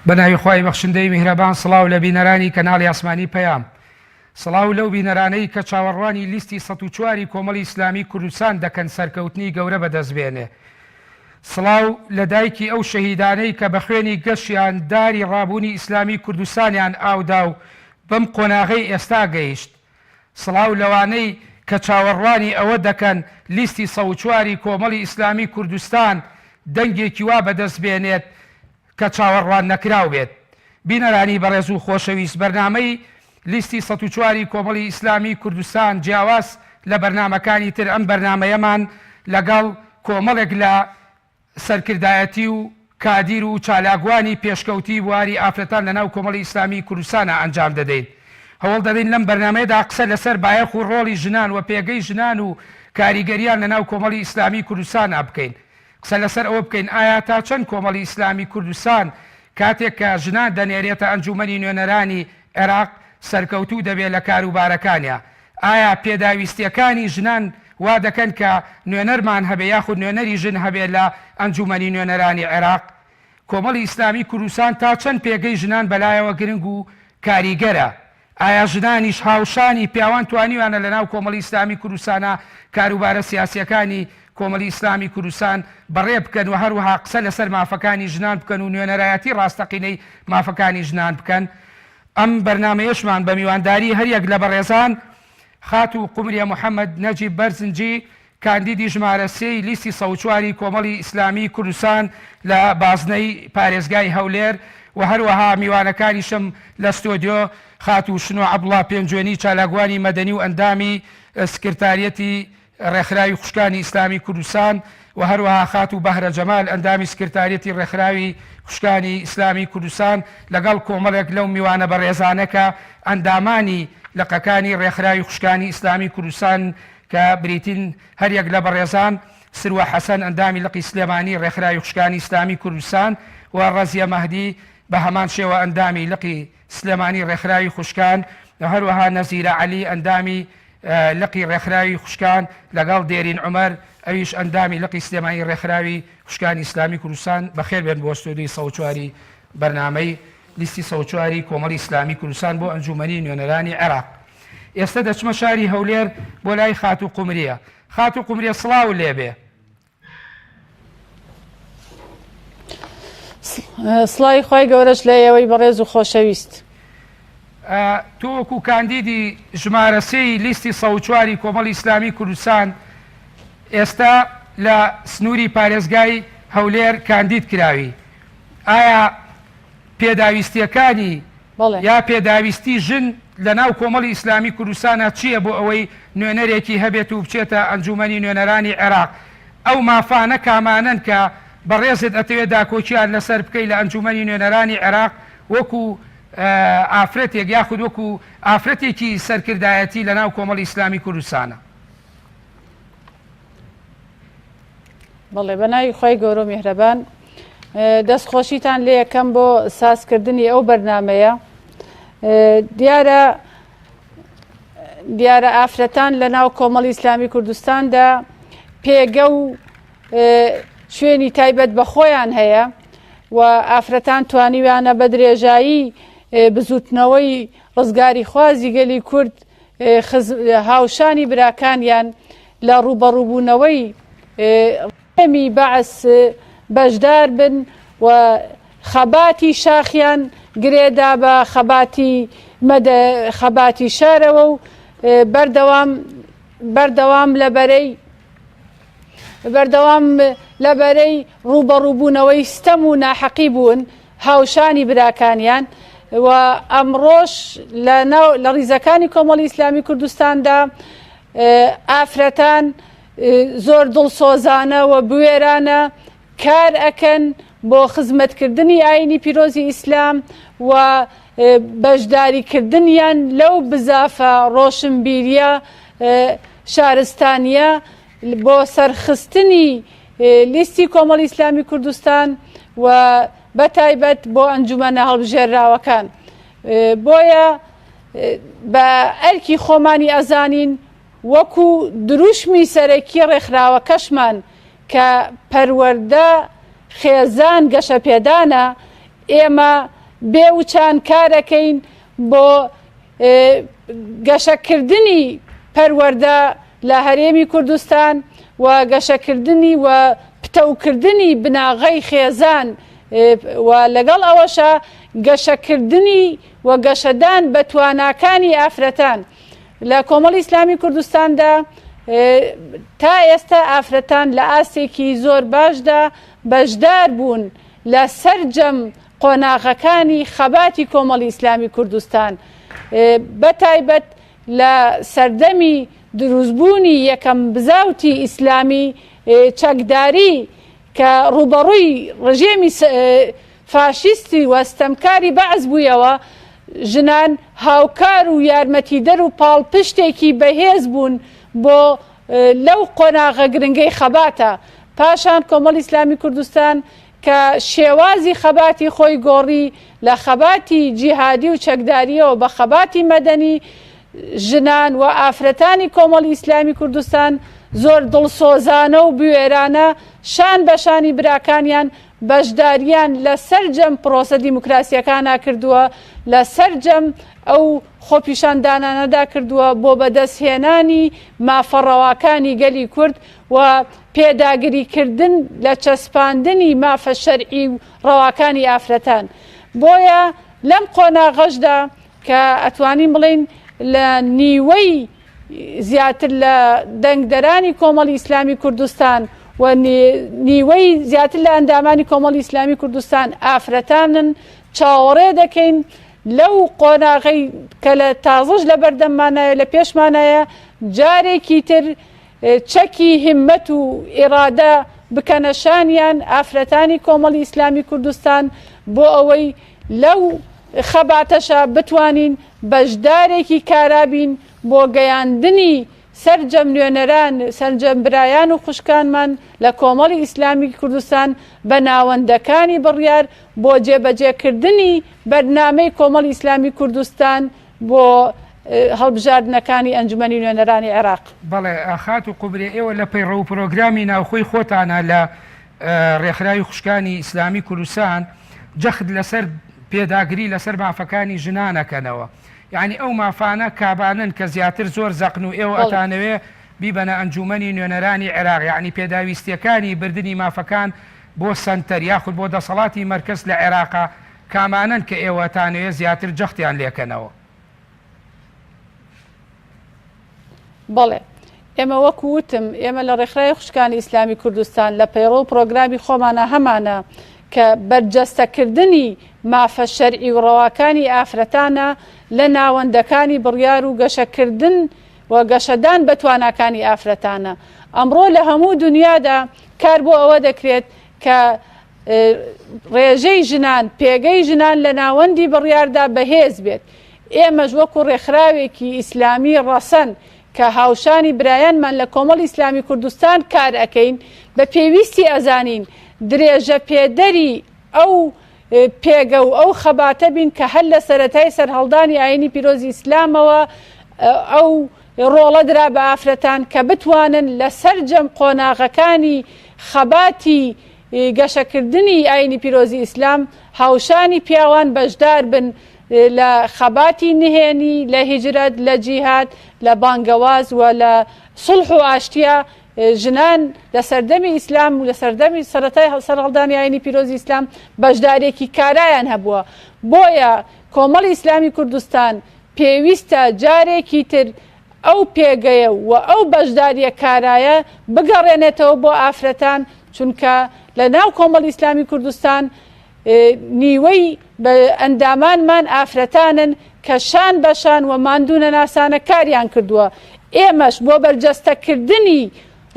بەناوی خوای بەخشندەی میهرەبان سڵاو لە بینەرانی کەناڵی ئاسمانی پەیام. سڵاو لەو بینەرانەی کە چاوەڕوانی لیستی 104 کۆمەڵی ئیسلامی کوردستان دەکەن سەرکەوتنی گەورە بەدەستبێنێ. سڵاو لە دایکی ئەو شەهیدانەی کە بە خوێنی گەشتیان داری ڕابوونی ئیسلامی کوردستانیان ئاودا و بەم قۆناغەی ئێستا گەیشت. سڵاو لەوانەی کە چاوەڕوانی ئەوە دەکەن لیستی 104 کۆمەڵی ئیسلامی کوردستان دەنگێکی وا بەدەست بێنێت کە چاوەڕوان نەکراو بێت. بینەرانی بەڕێز و خۆشەویست، بەرنامەی لیستی 104 کۆمەڵی ئیسلامی کوردستان جیاواز لە بەرنامەکانی تر ئەم بەرنامەیەمان لەگەڵ کۆمەڵێک لە سەرکردایەتی و کادیر و چالاکوانی پێشکەوتی بواری ئافرەتان لەناو کۆمەڵی ئیسلامی کوردستانە ئەنجام دەدەین. هەوڵ دەدەین لەم بەرنامەیەدا قسە لەسەر بایەخ و ڕۆڵی ژنان و پێگەی ژنان و کاریگەریان لەناو کۆمەڵی ئیسلامی کوردستانە بکەین. قسە لەسەر ئەوە بکەین ئایا تا چەند کۆمەڵی ئیسلامی کوردستان کاتێک کە ژنان دەنێرێتە ئەنجومەنی نوێنەرانی عێراق سەرکەوتوو دەبێت لە کاروبارەکانیان؟ ئایا پێداویستیەکانی ژنان وا دەکەن کە نوێنەرمان هەبێ یاخود نوێنەری ژن هەبێت لە ئەنجومەنی نوێنەرانی عێراق؟ کۆمەڵی ئیسلامی کوردستان تا چەند پێگەی ژنان بەلایەوە گرنگ و کاریگەرە؟ ئایا ژنانیش هاوشانی پیاوان توانیوانە لەناو کۆمەڵی ئیسلامی کوردستانە کاروبارە سیاسیەکانی کۆمەڵی ئیسلامی کوردستان بەڕێ بکەن و هەروەها قسە لەسەر مافەکانی ژنان بکەن و نوێنەرایەتی ڕاستەقینەی مافەکانی ژنان بکەن؟ ئەم بەرنامەیەشمان بە میوانداری هەریەک لە بەڕێزان خات و قومریە محەممەد نەجیب بەرزنجی، کاندیدی ژمارە 3 لیستی 104 کۆمەڵی ئیسلامی کوردستان لە بازنەی پارێزگای هەولێر، و هەروەها میوانەکانیشم لە ستۆدیۆ خات و شنۆ عەبدوڵڵا پێنجوێنی چالاکوانی مەدەنی و ئەندامی سکرتاریەتی ڕێکخراوی خوشکانی ئیسلامی کوردستان، و هەروەها خات و بەهرە جەمال ئەندامی سکرتاریەتی ڕێکخراوی خوشکانی ئیسلامی کوردستان لەگەڵ کۆمەڵێک لەو میوانە بەڕێزانەکە ئەندامانی لقەکانی ڕێکخراوی خوشکانی ئیسلامی کوردستان کە بریتین هەریەک لە بەڕێزان سروە حەسەن ئەندامی لقی سلێمانی ڕێکخراوی خوشکانی ئیسلامی کوردستان، و ڕەزیە مەهدی بە هەمان شێوە ئەندامی لقی سلێمانی ڕێکخراوی خوشکان، و هەروەها نەزیرە عەلی ئەندامی لقی ڕێکخراوی خوشکان لەگەڵ دێرین عومەر ئەویش ئەندامی لقی سلێمانی ڕێکخراوی خوشکانی ئیسلامی کوردستان. بەخێر بێن بۆ ستۆدیۆی 104 بەرنامەی لیستی 104 کۆمەڵی ئیسلامی کوردستان بۆ ئەنجومەنی نوێنەرانی عێراق. ئێستا دەچمە شاری هەولێر بۆ لای خات و قومریە. خات و قومریە سڵاو لێبێ. سڵاوی خۆی گەورەش لە ئێوەی بەڕێز و خۆشەویست. تۆ وەکو کاندیدی ژمارە 3 لیستی 104 کۆمەڵی ئیسلامی کوردستان ئێستا لە سنووری پارێزگای هەولێر کاندید کراوی. ئایا پێداویستیەکانی یا پێداویستی ژن لە ناو کۆمەڵی ئیسلامی کوردستانە چییە بۆ ئەوەی نوێنەرێکی هەبێت و بچێتە ئەنجومەنی نوێنەرانی عێراق؟ ئەو مافانە کامانن کە بەڕێزت ئەتەوێت داکۆچیان لەسەر بکەی لە ئەنجومەنی نوێنەرانی عێراق وەکو ئافرەتێک یاخود وەکو ئافرەتێکی سەرکردایەتی لە ناو کۆمەڵی ئیسلامی کوردستانە؟ بەڵێ بەناوی خۆی گەورە و میهرەبان، دەستخۆشیتان لێ یەکەم بۆ سازکردنی ئەو بەرنامەیە. دیارە ئافرەتان لە ناو کۆمەڵی ئیسلامی کوردستاندا پێگە و شوێنی تایبەت بە خۆیان هەیە، و ئافرەتان توانیویانە بە درێژایی بزوتنەوەی ڕزگاری خوازی گەلی کورد هاوشانی براکانیان لە ڕوبەڕووبوونەوەی ڕێمی بەعس بەشدار بن، و خەباتی شاخیان گرێدا بە خەباتی شارەوە و بەردەوام لەبەرەی ڕوبەڕووبوونەوەی ستەم و ناحەقی بوون هاوشانی براکانیان. و ئەمڕۆژ لە ڕیزەکانی کۆمەڵی ئیسلامی کوردستاندا ئافرەتان زۆر دڵسۆزانە و بوێرانە کار ئەکەن بۆ خزمەتکردنی ئاینی پیرۆزی ئیسلام و بەشداریکردنیان لەو بزافە ڕۆشنبیریە شارستانیە بۆ سەرخستنی لیستی کۆمەڵی ئیسلامی کوردستان و بەتایبەت بۆ ئەنجومەنە هەڵبژێراوەکان. بۆیە بە ئەرکی خۆمانی ئەزانین وەکو دروشمی سەرەکی ڕێکخراوەکەشمان کە پەروەردە خێزان گەشە پێدانە، ئێمە بێوچان کارەکەین بۆ گەشەکردنی پەروەردە لە هەرێمی کوردستان و گەشەکردنی و پتەوکردنی بناغەی خێزان و لەگەڵ ئەوەشە گەشەکردنی و گەشەدان بە تواناکانی ئافرەتان لە کۆمەڵی ئیسلامی کوردستاندا تا ئێستا ئافرەتان لە ئاستێکی زۆر باشدا بەشدار بوون لە سەرجەم قۆناغەکانی خەباتی کۆمەڵی ئیسلامی کوردستان بەتایبەت لە سەردەمی دروستبوونی یەکەم بزاوتی ئیسلامی چەکداری کە ڕوبەڕووی ڕژێمی فاشیستی وەستەمکاری بەعز بوویەوە ژنان هاوکار و یارمەتیدەر و پاڵپشتێکی بەهێز بوون بۆ لەو قۆناغە گرنگەی خەباتە پاشان کۆمەڵی ئیسلامی کوردستان کە شێوازی خەباتی خۆی گۆڕی لە خەباتی جیهادی و چەکداریەوە بە خەباتی مەدەنی ژنان و ئافرەتانی کۆمەڵی ئیسلامی کوردستان زۆر دڵسۆزانە و بوێرانە شان بەشانی براکانیان بەشداریان لە سەرجەم پرۆسە دیموکراسیەکانە کردووە لە سەرجەم ئەو خۆپیشاندانانەدا کردووە بۆ بەدەستهێنانی مافەڕەواکانی گەلی کورد و پێداگریکردن لە چەسپاندنی مافە شەرعی و ڕەواکانی ئافرەتان بۆیە لەم قۆناغەشدا کە ئەتوانین بڵین لە نیوەی زیاتر لە دەنگدەرانی کۆمەڵی ئیسلامی کوردستان و نیوەی زیاتر لە ئەندامانی کۆمەڵی ئیسلامی کوردستان ئافرەتانن چاوەڕێ دەکەین لەو قۆناغەی کە لە تازەش لە بەردەممانایە لە پێشمانایە جارێکی تر چەکی هیممەت و ئێرادە بکەنەشانیان ئافرەتانی کۆمەڵی ئیسلامی کوردستان بۆ ئەوەی لەو خەباتەشە بتوانین بەشدارێکی کارابین بۆ گەیاندنی سەرجەم نوێنەران سەرجەم برایان و خوشکانمان لە کۆمەڵی ئیسلامی کوردستان بە ناوەندەکانی بڕیار بۆ جێبەجێکردنی بەرنامەی کۆمەڵی ئیسلامی کوردستان بۆ هەڵبژاردنەکانی ئەنجومەنی نوێنەرانی عێراق. بەڵێ ئاخات و قوبرێ ئێوە لە پەیڕە و پرۆگرامی ناوخۆی خۆتانە لە ڕێکخراوی خوشکانی ئیسلامی کوردستان جەخت لەسەر پێداگری لەسەر مافەکانی ژنانەکەنەوە یعنی ئەو مافانە کابانن کە زیاتر زۆر زەقن و ئێوە ئەتانەوێ بیبەنە ئەنجومەنی نوێنەرانی عێراق یعنی پێداویستیەکانی بردننی مافەکان بۆ سەنتەر یاخود بۆ دەسەڵاتی مەرکەز لە عێراقا کامانن کە ئێوەتانەوێ زیاتر جەختیان لێکەنەوە. بەڵێ ئێمە وەکو وتم ئێمە لە ڕێکخراوی خوشکانی ئیسلامی کوردستان لە پەیڕۆ و پرۆگرامی خۆمانە هەمانە کە بەرجەستەکردنی مافە شەرعی و ڕەواکانی ئافرەتانە لە ناوەندەکانی بڕیار و گەشەکردن و گەشەدان بە تواناکانی ئافرەتانە ئەمڕۆ لە هەموو دنیادا کار بۆ ئەوە دەکرێت کە ڕێژەی ژنان پێگەی ژنان لە ناوەندی بڕیاردا بەهێز بێت ئێمەش وەکو ڕێکخراوێکی ئیسلامی ڕەسەن کە هاوشانی برایانمان لە کۆمەڵی ئیسلامی کوردستان کار ئەەکەین بە پێویستی ئەزانین درێژە پێدەری ئەو پێگە و ئەو خەباتە بین کە هەر لە سەرەتای سەرهەڵدانی ئاینی پیرۆزی ئیسلامەوە ئەو ڕۆڵە درا بە ئافرەتان کە بتوانن لە سەرجەم قۆناغەکانی خەباتی گەشەکردنی ئاینی پیرۆزی ئیسلام هاوشانی پیاوان بەشدار بن لە خەباتی نهێنی لە هیجرەت لە جیهاد لە بانگەواز و لە سڵح و ئاشتیا ژنان لە سەردەمی ئیسلام و لە سەردەمی سەرەتای سەرهەڵدانی ئاینی پیرۆزی ئیسلام بەشدارێکی کارایان هەبووە بۆیە کۆمەڵی ئیسلامی کوردستان پێویستە جارێکی تر ئەو پێگەیە و ئەو بەشداریە کارایە بگەڕێنێتەوە بۆ ئافرەتان چونکە لە ناو کۆمەڵی ئیسلامی کوردستان نیوەی بە ئەندامانمان ئافرەتانن کە شان بەشان و ماندوونە ناسانە کاریان کردووە ئێمەش بۆ بەرجەستەکردنی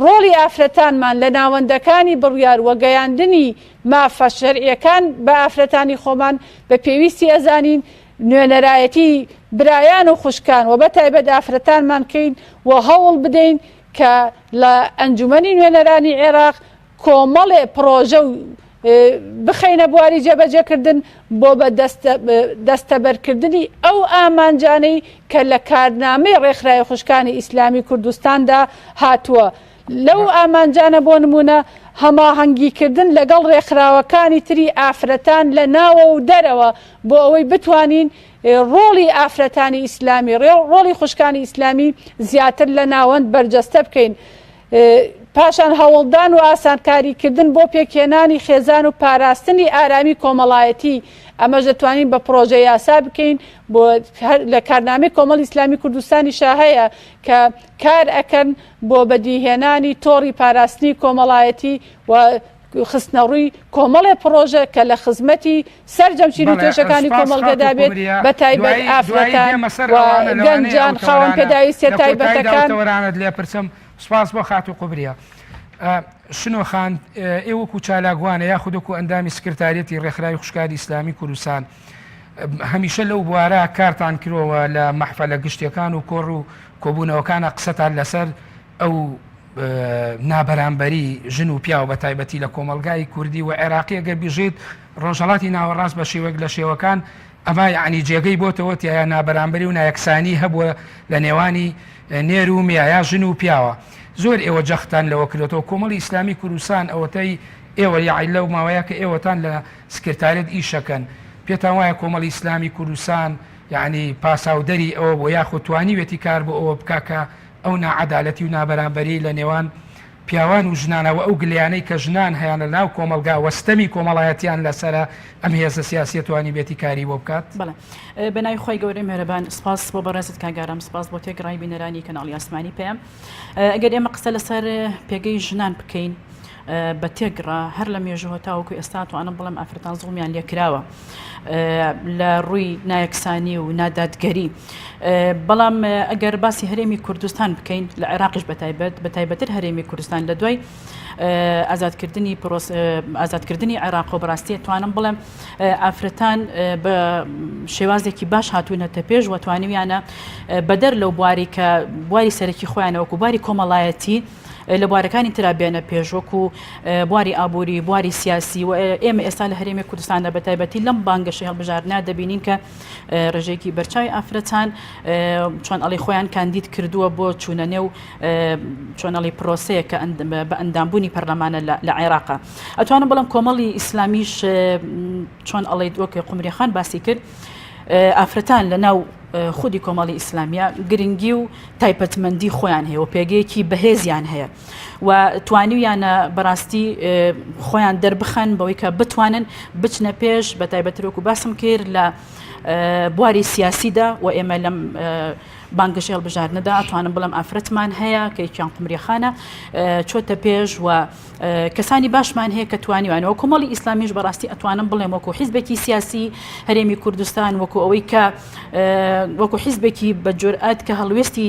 ڕۆڵی ئافرەتانمان لە ناوەندەکانی بڕیار و گەیاندنی مافە شەرعیەکان بە ئافرەتانی خۆمان بە پێویستی ئەزانین نوێنەرایەتی برایان و خوشکان و بەتایبەت ئافرەتانمان کەین و هەوڵ بدەین کە لە ئەنجومەنی نوێنەرانی عێراق کۆمەڵێ پرۆژە و بخەینە بواری جێبەجێکردن بۆ بە دەستەبەرکردنی ئەو ئامانجانەی کە لە کارنامەی ڕێکخراوی خوشکانی ئیسلامی کوردستاندا هاتووە. لەو ئامانجانە بۆ نمونە هەماهەنگیکردن لەگەڵ ڕێکخراوەکانی تری ئافرەتان لە ناوە و دەرەوە بۆ ئەوەی بتوانین ڕۆڵی ئافرەتانی ئیسلامی ڕۆڵی خوشکانی ئیسلامی زیاتر لە ناوەند بەرجەستە بکەین. پاشان هەوڵدان و ئاسانکاریکردن بۆ پێکهێنانی خێزان و پاراستنی ئارامی کۆمەڵایەتی ئەمەش دەتوانین بە پرۆژە یاسا بکەین بۆ لە کارنامەی کۆمەڵی ئیسلامی کوردستانی شاهەیە کە کار ئەکەن بۆ بەدیهێنانی تۆڕی پاراستنی کۆمەڵایەتی و خستنەڕووی کۆمەڵێ پرۆژە کە لە خزمەتی سەرجەمشین و توێژەکانی کۆمەڵگەدا بێت بە تایبەت ئافرەتان گەنجان خاوەن پێداویستیە تایبەتەکان. لێ پرسم سپاس بۆ خات و قوبریە. شنۆخان ئێوەکو چالاگوانە یاخودۆکو ئەندامی سکرتارەتی ڕێکخراوی خوشکانی ئیسلامی کوردستان هەمیشە لەو بوارە کارتان کرۆوە لە مەحفەلە گشتیەکان و کۆڕ و کۆبوونەوەکانە قسەتان لەسەر ئەو نابەرامبەری ژن و پیا و بە تایبەتی لە کۆمەلگای کوردی و عێراقی ئەگەر بیژێت ڕۆژهەڵاتی ناوەڕاست بە شێوەک لە شێوەکان ئەمە یعنی جێگەی بۆتەوە تایە نابەرامبەری و نایەکسانی هەبووە لە نێوانی نێر و میایە ژن و پیاوە. زۆر ئێوە جەختان لەوە کردێتەوە کۆمەڵی ئیسلامی کوردستان ئەوەتەی ئێوە یاعی لەو ماوەیە کە ئێوەتان لە سکرتارێت ئیشەکەن پێتان وایە کۆمەڵی ئیسلامی کوردستان یعنی پاساودەری ئەوە بۆ یاخود توانیوێتی کار بۆ ئەوە بکاکە ئەو ناعەدالەتی و نابەرامبەری لە نێوان پیاوان و ژنانەوە ئەو گلیانەی کە ژنان هەیە لە ناو کۆمەلگا وەستەمی کۆمەڵایەتیان لەسرە ئەم هێزە سیاسی توانی بێتی کاری بۆ بکات. بەڵێ بەناوی خۆی گەورەی مێرەبان سپاس بۆ بەڕێزت کاگارم سپاس بۆ تێگەڕای بینەرانی کەناڵی ئاسمانی پێم. ئەگەر ئێمە قسە لەسەر پێگەی ژنان بکەین بە تێگڕا هەر لە مێژووە تاوەکو ئێستا توانم بڵێم ئافرەتان زوڵمیان لێکراوە لە ڕووی نایەکسانی و نادادگەری. بەڵام ئەگەر باسی هەرێمی کوردستان بکەین لە عێراقیش بەتایبەتر هەرێمی کوردستان لە دوای ئازادکردنی عێراق و بەڕاستی توانم بڵێم ئافرەتان بە شێوازێکی باش هاتوونەتە پێش و توانیویانە بەدەر لەو بواری کە بواری سەرەکی خۆیانەوەکو بواری کۆمەڵایەتی لە بوارەکانی ترابێنە پێشوەکو بواری ئابووری بواری سیاسی و ئێمە ئێستا لە هەرێمی کوردستاندا بەتایبەتی لەم بانگەشەی هەڵبژاردنە دەبینین کە ڕێژێکی بەرچاوی ئافرەتان چۆن ئەڵی خۆیان کاندید کردووە بۆ چوونە نێو چۆن ئەڵی پرۆسەیە کە بە ئەندامبوونی پەرلەمانە لە عێراقا. ئەتوانم بڵم کۆمەڵی ئیسلامیش چۆن ئەڵی وەکو قومریخان باسی کرد ئافرەتان لە ناو خودی کۆمەڵی ئیسلامیە گرنگی و تایبەتمەندی خۆیان هەیە و پێگەیەکی بەهێزیان هەیە و توانیویانە بەڕاستی خۆیان دەربخەن بەوەی کە بتوانن بچنە پێش بە تایبەترۆک و باسم کرد لە بواری سیاسیدا و ئێمە لەم بانگەشەی هەڵبژاردنەدا ئەتوانم بڵم ئافرەتمان هەیە کە یەکیان قومریخانە چۆتە پێش و کەسانی باشمان هەیە کە توانیوانەوە کۆمەڵی ئیسلامیش بەڕاستی ئەتوانم بڵێم وەکو حیزبێکی سیاسی هەرێمی کوردستان وەکو ئەوەی کە وەکو حیزبێکی بە جورئەت کە هەڵوێستی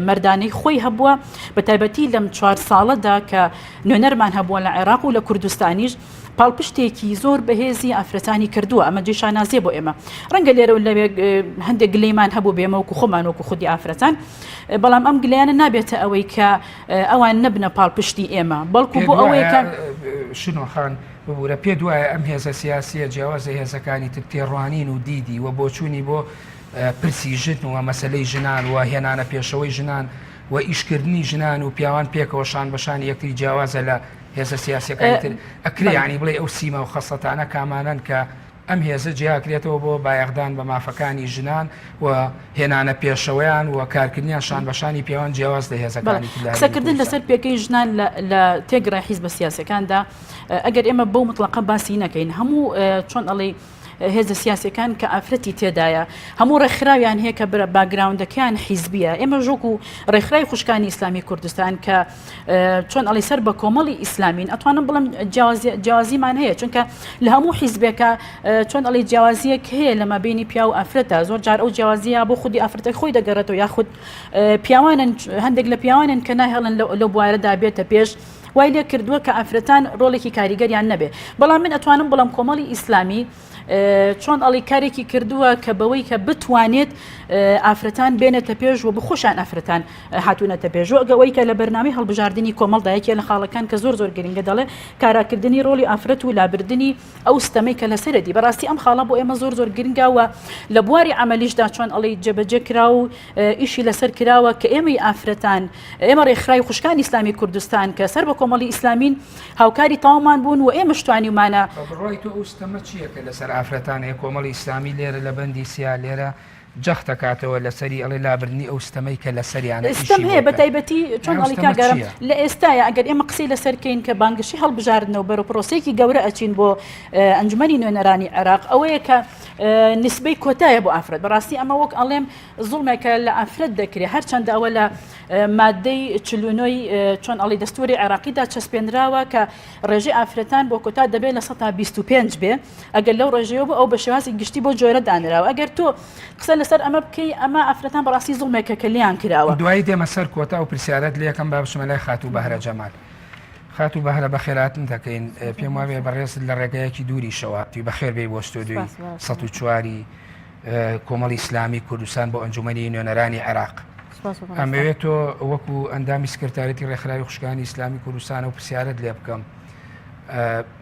مەردانەی خۆی هەبووە بە تایبەتی لەم 4 ساڵەدا کە نوێنەرمان هەبووە لە عێراق و لە کوردستانیش پاڵپشتێکی زۆر بەهێزی ئافرەتانی کردووە ئەمە جێشانازیە بۆ ئێمە ڕەنگە لێرە لەوێ هەندێک گلەیمان هەبوو بێمە وەکو خۆمان وەکو خودی ئافرەتان بەڵام ئەم گلیانە نابێتە ئەوەی کە ئەوان نەبنە پاڵپشتی ئێمە بەڵکو بۆ ئەوەی کە شنۆخان ببوورە پێ دوایە ئەم هێزە سیاسیە جیاوازە هێزەکانی تر تێڕوانین و دیدی و بۆچوونی بۆ پرسی ژن و مەسلەی ژنان و هێنانە پێشەوەی ژنان و ئیشکردنی ژنان و پیاوان پێکەوە شان بەشانی یەکتری جیاوازە لە هێزە سیاسەکانی تر ئەکرێ ینی بڵێ ئەو سیمە و خەسەتانە کامانن کە ئەم هێزە جیاکرێتەوە بۆ بایەخدان بە مافەکانی ژنان و هێنانە پێشەوەیان و کارکردنیان شان بەشانی پیاوان جیاواز لە هێزەکانی قسەکردن لەسەر پێکەی ژنان لە تێگڕای حیزبە سیاسەکاندا ئەگەر ئێمە بەو مطلقە باسی نەکەین هەموو چۆن ئەڵێ هێزە سیاسەکان کە ئافرەتی تێدایە هەموو ڕێکخراویان هەیە کە باگراوندەکەیان حیزبیە ئێمە ژووکو ڕێکخراوی خوشکانی ئیسلامی کوردستان کە چۆن ئەڵی سەر بە کۆمەڵی ئیسلامین ئەتوانم بڵم جیاوازیمان هەیە چونکە لە هەموو حیزبێکە چۆن ئەڵی جیاوازیەک هەیە لە مابینی پیا و ئافرەتە زۆر جار ئەو جیاوازیە بۆ خودی ئافرەتەکە خۆی دەگەڕێتەوە یاخود پیاوانن هەندێک لە پیاوانن کە ناهێڵن لەو بوارەدا بێتە پێش وای لێ کردووە کە ئافرەتان ڕۆڵێکی کاریگەریان نەبێ بەڵام من ئەتوانم بڵم کۆمەڵی ئیسلامی چۆن ئەڵی کارێکی کردووە کە بەوەی کە بتوانێت ئافرەتان بێنێتە پێش و بخۆشان ئافرەتان هاتوونەتە پێش ئەوەی کە لە بەرنامەی هەڵبژاردننی کۆمەڵدایەکێ لە خاڵەکان کە زۆر گرنگە دەڵێ کاراکردنی ڕۆلی ئافرەت و لابردننی ئەو ستەمەی کە لەسەردی بەڕاستی ئەم خاڵە بۆ ئێمە زۆر گرنگاوە لە بواری عملیشدا چۆن ئەڵی جێبەجێ کرا و ئیشی لەسەر کراوە کە ئێمەی ئافرەتان ئێمە ڕێکخراوی خوشکانی ئیسلامی کوردستان کە سەر بە کۆمەڵی ئیسلامین هاوکاری تاوامان بوون و ئێمە شتوانیمانە بڕای تۆ ئەو ستەمە چییە کە لەسەر ئافرەتانەیە کۆمەڵی ئیسلامی لێرە لە بەندی سیا لێرە جەخت دەکاتەوە لەسەری ئەڵێ لابردنی ئەو ستەمەی کە لە سەریانە ئستەم هەیە بە تایبەتی چۆن ئەڵی کاگەرم لە ئێستاە ئەگەر ئێمە قسەی لەسەرکەین کە بانگشی هەڵبژاردنەوە بەرە پرۆسێکی گەورە ئەچین بۆ ئەنجومەنی نوێنەرانی عێراق ئەوەیە کە نسبەی کۆتایە بۆ ئافرەت بەڕاستی ئەمە وەک ئەڵێم زوڵمێکە لە ئافرەت دەکرێت هەرچەندە ئەوە لە مادەی چلونۆی چۆن ئەڵی دەستوری عێراقیدا چەسپێنراوە کە ڕێژەی ئافرەتان بۆ کۆتا دەبێت لە 125 بێ ئەگەر لەو ڕێژەیە بۆ ئەو بە شێوازی گشتی بۆ جۆرە دانراوە ئەگەر تۆ قسە لەسەر ئەمە بکەی ئەمە ئافرەتان بەڕاستی زوڵمێکە کە لیان کراوە دوایی دێمە سەر کۆتا و پرسیارەت لە یەکەم بابشمە لای خاتوو بەهرە جەمال خاتوو بەهرە بەخێراتن دەکەین پێم وابێ بەڕێز لە ڕێگایەکی دووری شەوە توی بەخێر بێ بۆ ستۆدیۆی 104 کۆمەڵی ئیسلامی کوردستان بۆ ئەنجومەنی نوێنەرانی عێراق ئەمەوێت تۆ وەکو ئەندامی سکرتارەتی ڕێکخراوی خوشکانی ئیسلامی کوردستان و پرسیارەت لێ بکەم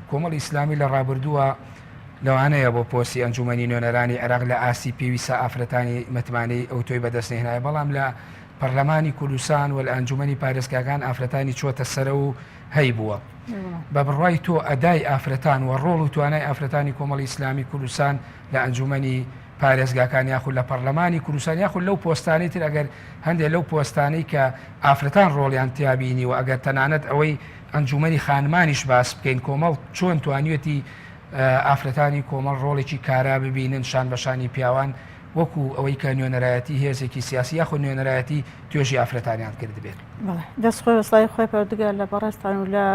کۆمەڵی ئیسلامی لە ڕابردووە لەوانەیە بۆ پۆستی ئەنجومەنی نوێنەرانی عێراق لە ئاسی پێویستە ئافرەتانی متمانەی ئەو تۆی بەدەستنێنایە بەڵام لە پەرلەمانی کوردستان و لە ئەنجومەنی پارێزگاکان ئافرەتانی چۆتە سەرە و هەی بووە بە بڕای تۆ ئەدای ئافرەتان و ڕۆڵ و توانای ئافرەتانی کۆمەڵی ئیسلامی کوردستان لە ئەنجومەنی پارێزگاکان یاخود لە پەرلەمانی کوردستان یاخود لەو پۆستانەی تر ئەگەر هەندێک لەو پۆستانەی کە ئافرەتان ڕۆڵیان تیابینی و ئەگەر تەنانەت ئەوەی ئەنجومەنی خانمانیش باس بکەین کۆمەڵ چۆن توانیوەتی ئافرەتانی کۆمەڵ ڕۆڵێکی کارا ببینن شان بەشانی پیاوان وەکو ئەوەی کە نوێنەرایەتی هێزێکی سیاسی یاخود نوێنەرایەتی توێژی ئافرەتانیان کرد بێت دەست خۆی وەسڵای خۆی پەروەردگار لە بەڕێستان و لە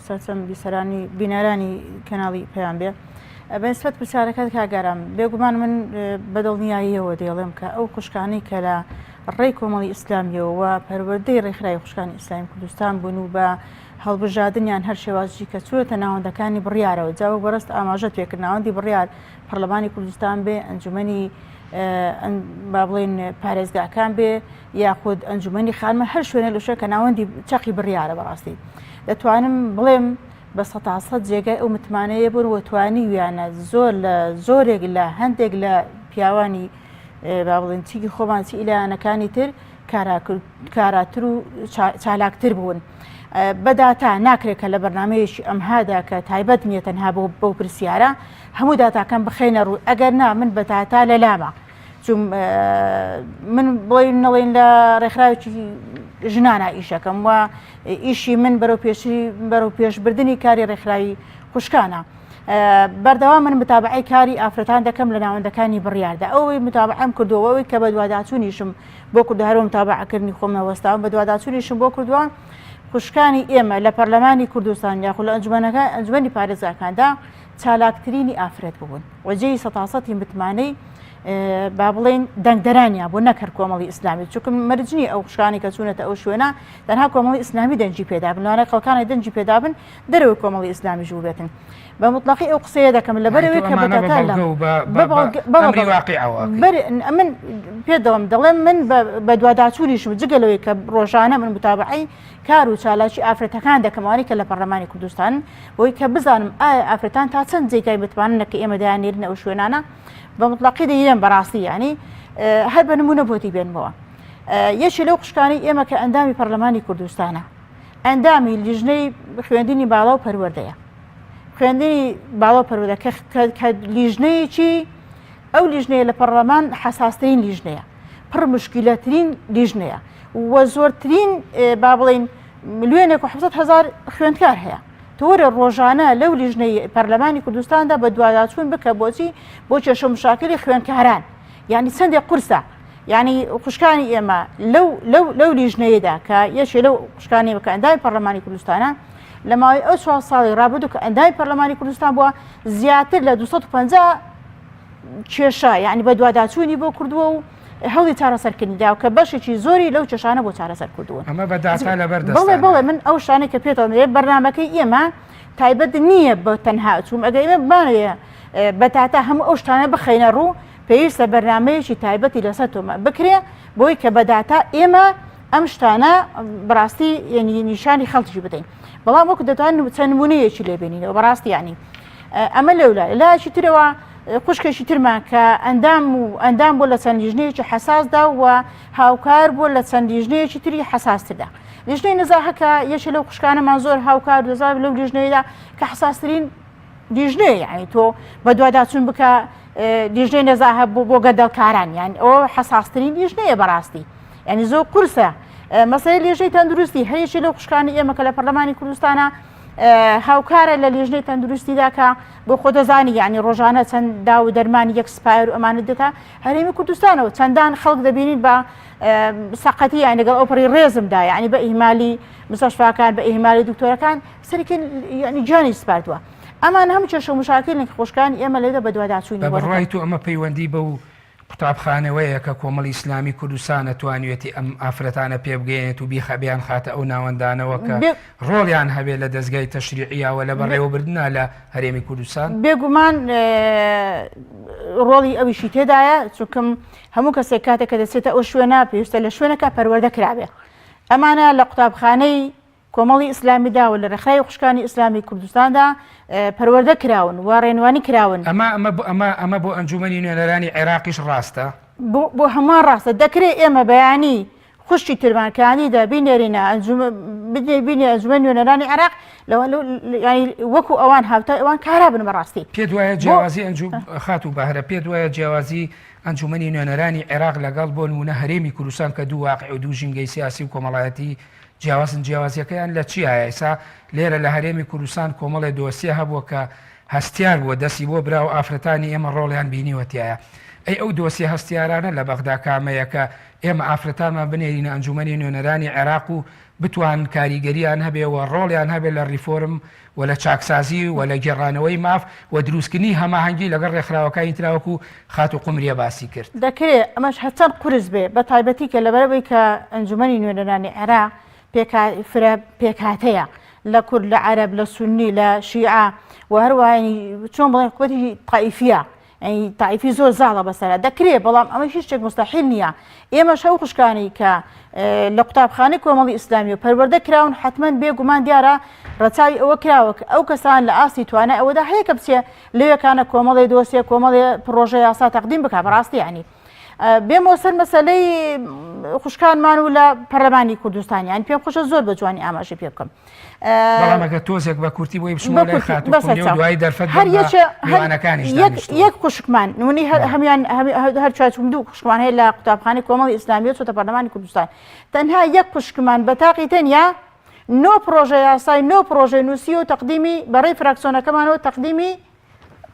سەرچەم بیسەرانی بینەرانی کەناڵی پێیان بێ بەنسبەت پرسیارەکەت کاگەرم بێگومان من بەدڵنیاییەوە دێڵێم کە ئەو خوشکانی کە لە ڕێی کۆمەڵی ئیسلامیەوە پەروەردەی ڕێکخراوی خوشکانی ئیسلامی کوردستان بوون و بە هەڵبژاردنیان هەر شێوازی کە چووەتە ناوەندەکانی بڕیارەوە جاوە بەڕست ئاماژەت پێکرد ناوەندی بڕیار پەرلەمانی کوردستان بێ ئەنجومەنی با بڵێن پارێزگاکان بێ یاخود ئەنجومەنی خانمە هەر شوێنە لەشە کە ناوەندی چەقی بڕیارە بەڕاستی دەتوانم بڵێم بە 100% جێگای ئەو متمانەیە بوون و توانی ویانە زۆر لە زۆرێک لە هەندێک لە پیاوانی با بڵێن چیکی خۆمان چی ئیلایەنەکانی تر کاراتر و چالاکتر بوون بەداتا ناکرێت کە لە بەرنمەیەشی ئەمهادا کە تایبەت نیە تەنها بۆ بەو پرسیارە هەموو داتاکەم بخێنە ڕوو ئەگەر نا من بەتاتا لە لامە چون من بڵێن نەڵێن لە ڕێکخراوێکی ژنانە ئیشەکەم و ئیشی من بەرەو پێشبردننی کاری ڕێکخراوی خوشکانە بەردەوام من متابعی کاری ئافرەتان دەکەم لە ناوەندەکانی بڕیاردا ئەوەی متابعەم کردەوەی کە بە دوواداچوونیشم بۆ کردو هەرۆ متابعەکردنی خۆم نەوەستاوم بە دوواداچوونیشم بۆ کردووە خوشکانی ئێمە لە پەرلەمانی کوردستان یاخود لە ئەنجومەنی پارێزگاکاندا چالاکترینی ئافرەت بوون وەجێی 100% متمانەی با بڵێن دەنگدەرانیان بۆ نەکرد کۆمەڵی ئیسلامی چونکە مەرجنی ئەو خوشکانی کە چوونەتە ئەو شوێنە تەنها کۆمەڵی ئیسلامی دەنجی پێدا بن لەوانەیە خەڵکانی دەنجی پێدا بن دەرەوەی کۆمەڵی ئیسلامی ژوو بێتن بە مطلقی ئەو قسەیە دەکەم لەبەرەوەی کە من پێدەوەم دەڵێم من بە دوواداچوونیشم جگەلەوەی کە ڕۆژانە من متابعی کار و چالاکی ئافرەتەکان دەکەمەوەی کە لە پەرلەمانی کوردستان بۆی کە بزانم ئایا ئافرەتان تا چەند جێگای بتوانن کە ئێمە دایانێرن ئەو شوێنانە بە مطلقی دەیرێن بەڕاستی ینی هەر بە نمونە بۆتی بێنمەوە یەکی لەو خوشکانی ئێمە کە ئەندامی پەرلەمانی کوردستانە ئەندامی لیژنەی خوێندنی باڵا و پەروەردەیە خوێندنی باڵا و پەروەردە کە لیژنەیەکی ئەو لیژنەیە لە پەرلەمان حەساسترین لیژنەیە پڕ مشکلەترین لیژنەیە و زۆرترین با بڵێن 1,700,000 خوێندکار هەیە تۆرە ڕۆژانە لەو لیژنەی پەرلەمانی کوردستاندا بە دوواداچوون بکە بۆچی بۆ کێشە مشاکلی خوێندکاران یعنی چەندێک قورسە یعنی خوشکانی ئێمە لەو لیژنەیەدا کە یەکێ لەو خوشکانی کە ئەندامی پەرلەمانی کوردستانە لە ماوەی ئەو 4 ساڵی ڕابردوو کە ئەندامی پەرلەمانی کوردستان بووە زیاتر لە 250 کێشە یعنی بە دوواداچوونی بۆ کردووە و هەوڵی چارەسەرکردنیدا و کە بەشێکی زۆری لەو کێشانە بۆ چارەسەر کردووە ئەمە بەداتا لەبەردەستانە بڵێ من ئەو شانێک کە پێتەوە بەرنامەکەی ئێمە تایبەت نییە بە تەنها چوم ئەگەر ئێمە بانەیە بەتاتە هەموو ئەو شتانە بخەینە ڕوو پێویستە بەرنمەیەکی تایبەتی لەسەر تۆمە بکرێ بۆی کە بەداتا ئێمە ئەم شتانە بەڕاستی ینی نیشانی خەڵکی بدەین بەڵام وەکو دەتوانین چەند نمونەیەکی لێبێنینەوە بەڕاستی ینی ئەمە لەولای لاشی ترەوە خوشکێکی ترمان کە ئەندام بۆ لە چەند لیژنەیەکی حساسدا و هاوکار بۆ لە چەند لیژنەیەکی تری حساستردا لیژنەی نەزاهەکە یەکێ لەو خوشکانەمان زۆر هاوکار دەزار لەو لیژنەیەدا کە حساسترین لیژنەیە یعنی تۆ بە دوواداچوون بکە لیژنەی نەزاهە بۆ گەدەڵکاران یان ئەوە حساسترین لیژنەیە بەڕاستی ینی زۆر قورسە مەسەلەی لێژەی تەندروستی هەیەکی لەو خوشکانی ئێمە کە لە پەرلەمانی کوردستانە هاوکارە لە لێژنەی تەندروستیدا کە بۆ خۆ دەزانی یعنی ڕۆژانە چەند دا و دەرمانی یەک سپایر و ئەمانە دێتە هەرێمی کوردستانەوە چەندان خەڵک دەبینیت بە سەقەتی یان لەگەڵ ئۆپەری ڕێزمدا یعنی بە ئیهمالی مستەشفاکان بە ئیهمالی دکتۆرەکان سەرکن ینی جانی سپاردووە ئەمان هەموو کێشە و مشاکلێک خۆشکانی ئێمە لێدە بە دوواداچوونی بەڕای تو ئەمە پەیوەندی بە و قوتابخانەوەیە کە کۆمەڵی ئیسلامی کوردستان نەتوانێتی ئەم ئافرەتانە پێ بگەێنێت و بیخەبیان خاتە ئەو ناوەندانەوە کە ڕۆڵیان هەبێت لە دەستگای تەشریعیاوە لە بەڕێوەبردنە لە هەرێمی کوردستان بێگومان ڕۆڵی ئەویشی تێدایە چونکەم هەموو کەسێک کاتێک کە دەچێتە ئەو شوێنە پێویستە لە شوێنەکە پەروەردە کرابێ ئەمانە لە قوتابخانەی کۆمەڵی ئیسلامیدا و لە ڕێخای خوشکانی ئیسلامی کوردستاندا پەروەردە کراون و ڕێنوانی کراون ئەمە بۆ ئەنجومەنی نوێنەرانی عێراقیش ڕاستە بۆ هەمان ڕاستە دەکرێت ئێمە بەیانی خوشتی ترمانکانیدا بینێرینە بینێ ئەنجومەن نوێنەرانی عێراق وەکو ئەوان هاوتای ئەوان کارا بن بەڕاستی پێ دوایە جیاوازی خات و بەهرە پێ دوایە جیاوازی ئەنجومەنی نوێنەرانی عێراق لەگەڵ بۆ نمونە هەرێمی کوردستان کە دوو واقع و دوو ژینگەی سیاسی و کۆمەڵایەتی جیاوازیەکەیان لە چی ئایسا لێرە لە هەرێمی کوردستان کۆمەڵی دۆسیە هەبووە کە هەستیار بووە دەستی بۆ برا و ئافرەتانی ئێمە ڕۆڵیان بینیوەتیایە ئەی ئەو دۆسی هەستیارانە لە بەغدا کامەیەکە ئێمە ئافرەتانمان بنێرینە ئەنجومەنی نوێنەرانی عێراق و بتوان کاریگەریان هەبێ و ڕۆڵیان هەبێت لە ریفۆرم و لە چاکسازی و لە گێڕانەوەی ماف و دروستکردنی هەماهەنگی لەگەڵ ڕێکخراوەکانی تراوەکو خات و قومریە باسی کرد دەکرێت ئەمەش هەچەند قورس بێ بە تایبەتی کە لەبەرەوەی کە ئەنجومەنی نوێنەرانی عێراق پێکهاتەیە لە کورد لە عەرەب لە سونی لە شیعە و هەروەهانی چۆن بڵێن حکومەتی تائیفیە ئەی تائیفی زۆر زاڵە بەسەرە دەکرێت بەڵام ئەمە هیچ شتێک مستەحیل نییە ئێمەش ئەو خوشکانی کە لە قوتابخانەی کۆمەڵی ئیسلامی و پەروەردە کراون حتمەن بێگومان دیارە ڕەچاوی ئەوە کراوە کە ئەو کەسان لە ئاستی توانە ئەوەدا هەیە کە بچێ لەوێکانە کۆمەڵی دۆسیە کۆمەڵی پرۆژە یاسا تەقدیم بکە بەڕاستی ینی بێمەوە سەر مەسەلەی خوشکانمان و لە پەرلەمانی کوردستانیان پێم خۆشە زۆر بە جوانی ئاماژە پێ بکەم بەڵامەکە تۆزێک بە کورتی بۆی بچمە لای خاتو دوای دەرفەت یەک خوشکمان نمونی هەمیان هەر چوم دوو خوشکمان هەیە لە قوتابخانەی کۆمەڵی ئیسلامی چۆتە پەرلەمانی کوردستان تەنها یەک خوشکمان بە تاقی تەنیا نۆ پرۆژە یاسای نۆ پرۆژەی نووسی و تەقدیمی بەڕێی فراکسیۆنەکەمانەوە تەقدیمی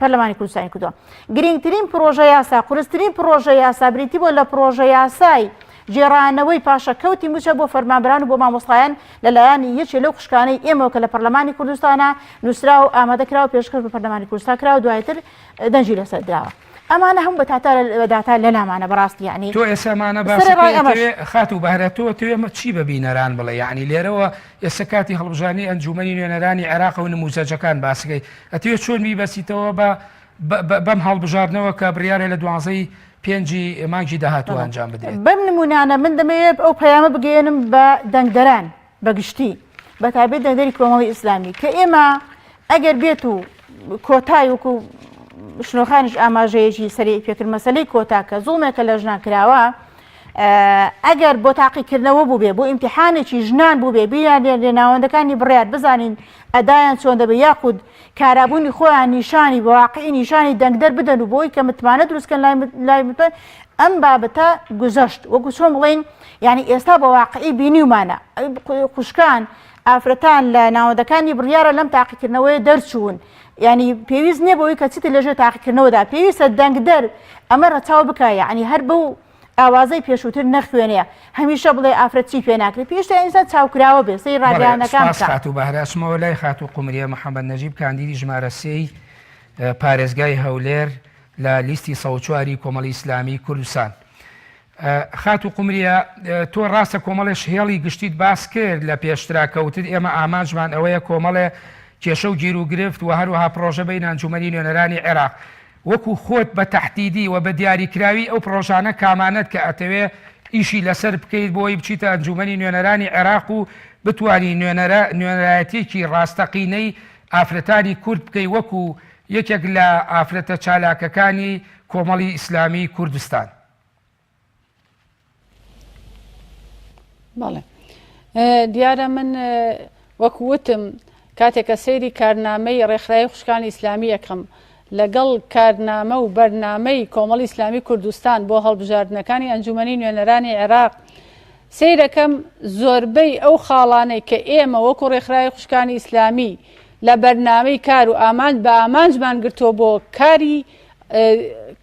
پەرلەمانی کوردستانی کردووە گرنگترین پرۆژە یاسا قورسترین پرۆژە یاسا بریتی بۆ لە پرۆژە یاسای جێڕانەوەی پاشەکەوتی موچە بۆ فەرمانبران و بۆ مامۆستایان لەلایەنی یەکێ لەو خوشکانەی ئێمەوە کە لە پەرلەمانی کوردستانە نووسرا و ئامادەکرا و پێشکەش بە پەرلەمانی کوردستان کرا و دوایتر دەنجی لەسەر دراوە ئەمانە هەموو بەداتا لە لامانە بەڕاستی یعنی تۆ ئێسامانە باسی خات و بەهرە تۆ ئێمە چی بە بینەران بڵێ یعنی لێرەوە ئێستا کاتی هەڵبژانی ئەنجومەنی نوێنەرانی عێراق و نموزەجەکان باسەکەی ئەتوێت چۆن میبەسیتەوە بەم هەڵبژاردنەوە کە بڕیارێ لە 12 پێنجی مانگی داهاتوو ئەنجام بدرێت بەم نمونانە من دەمەوێت ئەو پەیامە بگەێنم بە دەنگدەران بەگشتی بە تایبەت دەنگدەری کۆمەڵی ئیسلامی کە ئێمە ئەگەر بێت و کۆتای وەکو شنۆخانیش ئاماژەیەکی سەری پێکرد مەسەلەی کۆتا کە زوڵمێکە لە ژنان کراوە ئەگەر بۆ تاقیکردنەوە بوو بێ بۆ ئیمتیحانێکی ژنان بوو بێ بیان لێناوەندەکانی بڕیار بزانین ئەدایان چۆن دەبێ یاخود کارابوونی خۆیان نیشانی بە واقعی نیشانی دەنگدەر بدەن و بۆی کە متمانە دروستکەن لای متمن ئەم بابەتە گوزەشت وەکو چۆن بڵێن یعنی ئێستا بە واقعی بینیومانە خوشکان ئافرەتان لە ناوەندەکانی بڕیارە لەم تاقیکردنەوەی دەرچوون ینی پێویست نییە بەوەی کە چیتە لەژێر تاقیکردنەوەدا پێویستە دەنگدەر ئەمە ڕەچاو بکە یعنی هەر بەو ئاوازەی پێشووتر نەخوێنەیە هەمیشە بڵێ ئافرەتی پێ ناکرێت پێشتا ئینسان چاوکراوە بێ سەی ڕادیانەکان خات و بەهراسمەوە لای خات و قومریە محەممەد نەجیب کاندیدی ژمارە سێی پارێزگای هەولێر لە لیستی سەوچواری کۆمەڵی ئیسلامی کوردستان خات و قومریە تۆ ڕاستە کۆمەڵێش هێڵی گشتیت باس کرد لە پێشترا کەوتت ئێمە ئاماژمان ئەوەیە کۆمەڵێ کێشە و گیر و گرفت و هەروەها پرۆژە بین ئەنجومەنی نوێنەرانی عێراق وەکو خۆت بە تەحتیدی و بە دیاریکراوی ئەو پرۆژانە کامانەت کە ئەتەوێ ئیشی لەسەر بکەیت بۆی بچیتە ئەنجومەنی نوێنەرانی عێراق و بتوانی نوێنەرایەتێکی ڕاستەقینەی ئافرەتانی کورد بکەی وەکو یەکێک لە ئافرەتە چالاکەکانی کۆمەڵی ئیسلامی کوردستان. بەڵێ دیارە من وەکووتم کاتێکە سەیری کارنامەی ڕێکخراوی خوشکانی ئیسلامی یەکەم لەگەڵ کارنامە و بەرنامەی کۆمەڵی ئیسلامی کوردستان بۆ هەڵبژاردنەکانی ئەنجومەنی نوێنەرانی عێراق سەیرەکەم زۆربەی ئەو خاڵانەی کە ئێمە وەکو ڕێکخراوی خوشکانی ئیسلامی لە بەرنامەی کار و ئامانج بە ئامانجمان گرتۆ بۆ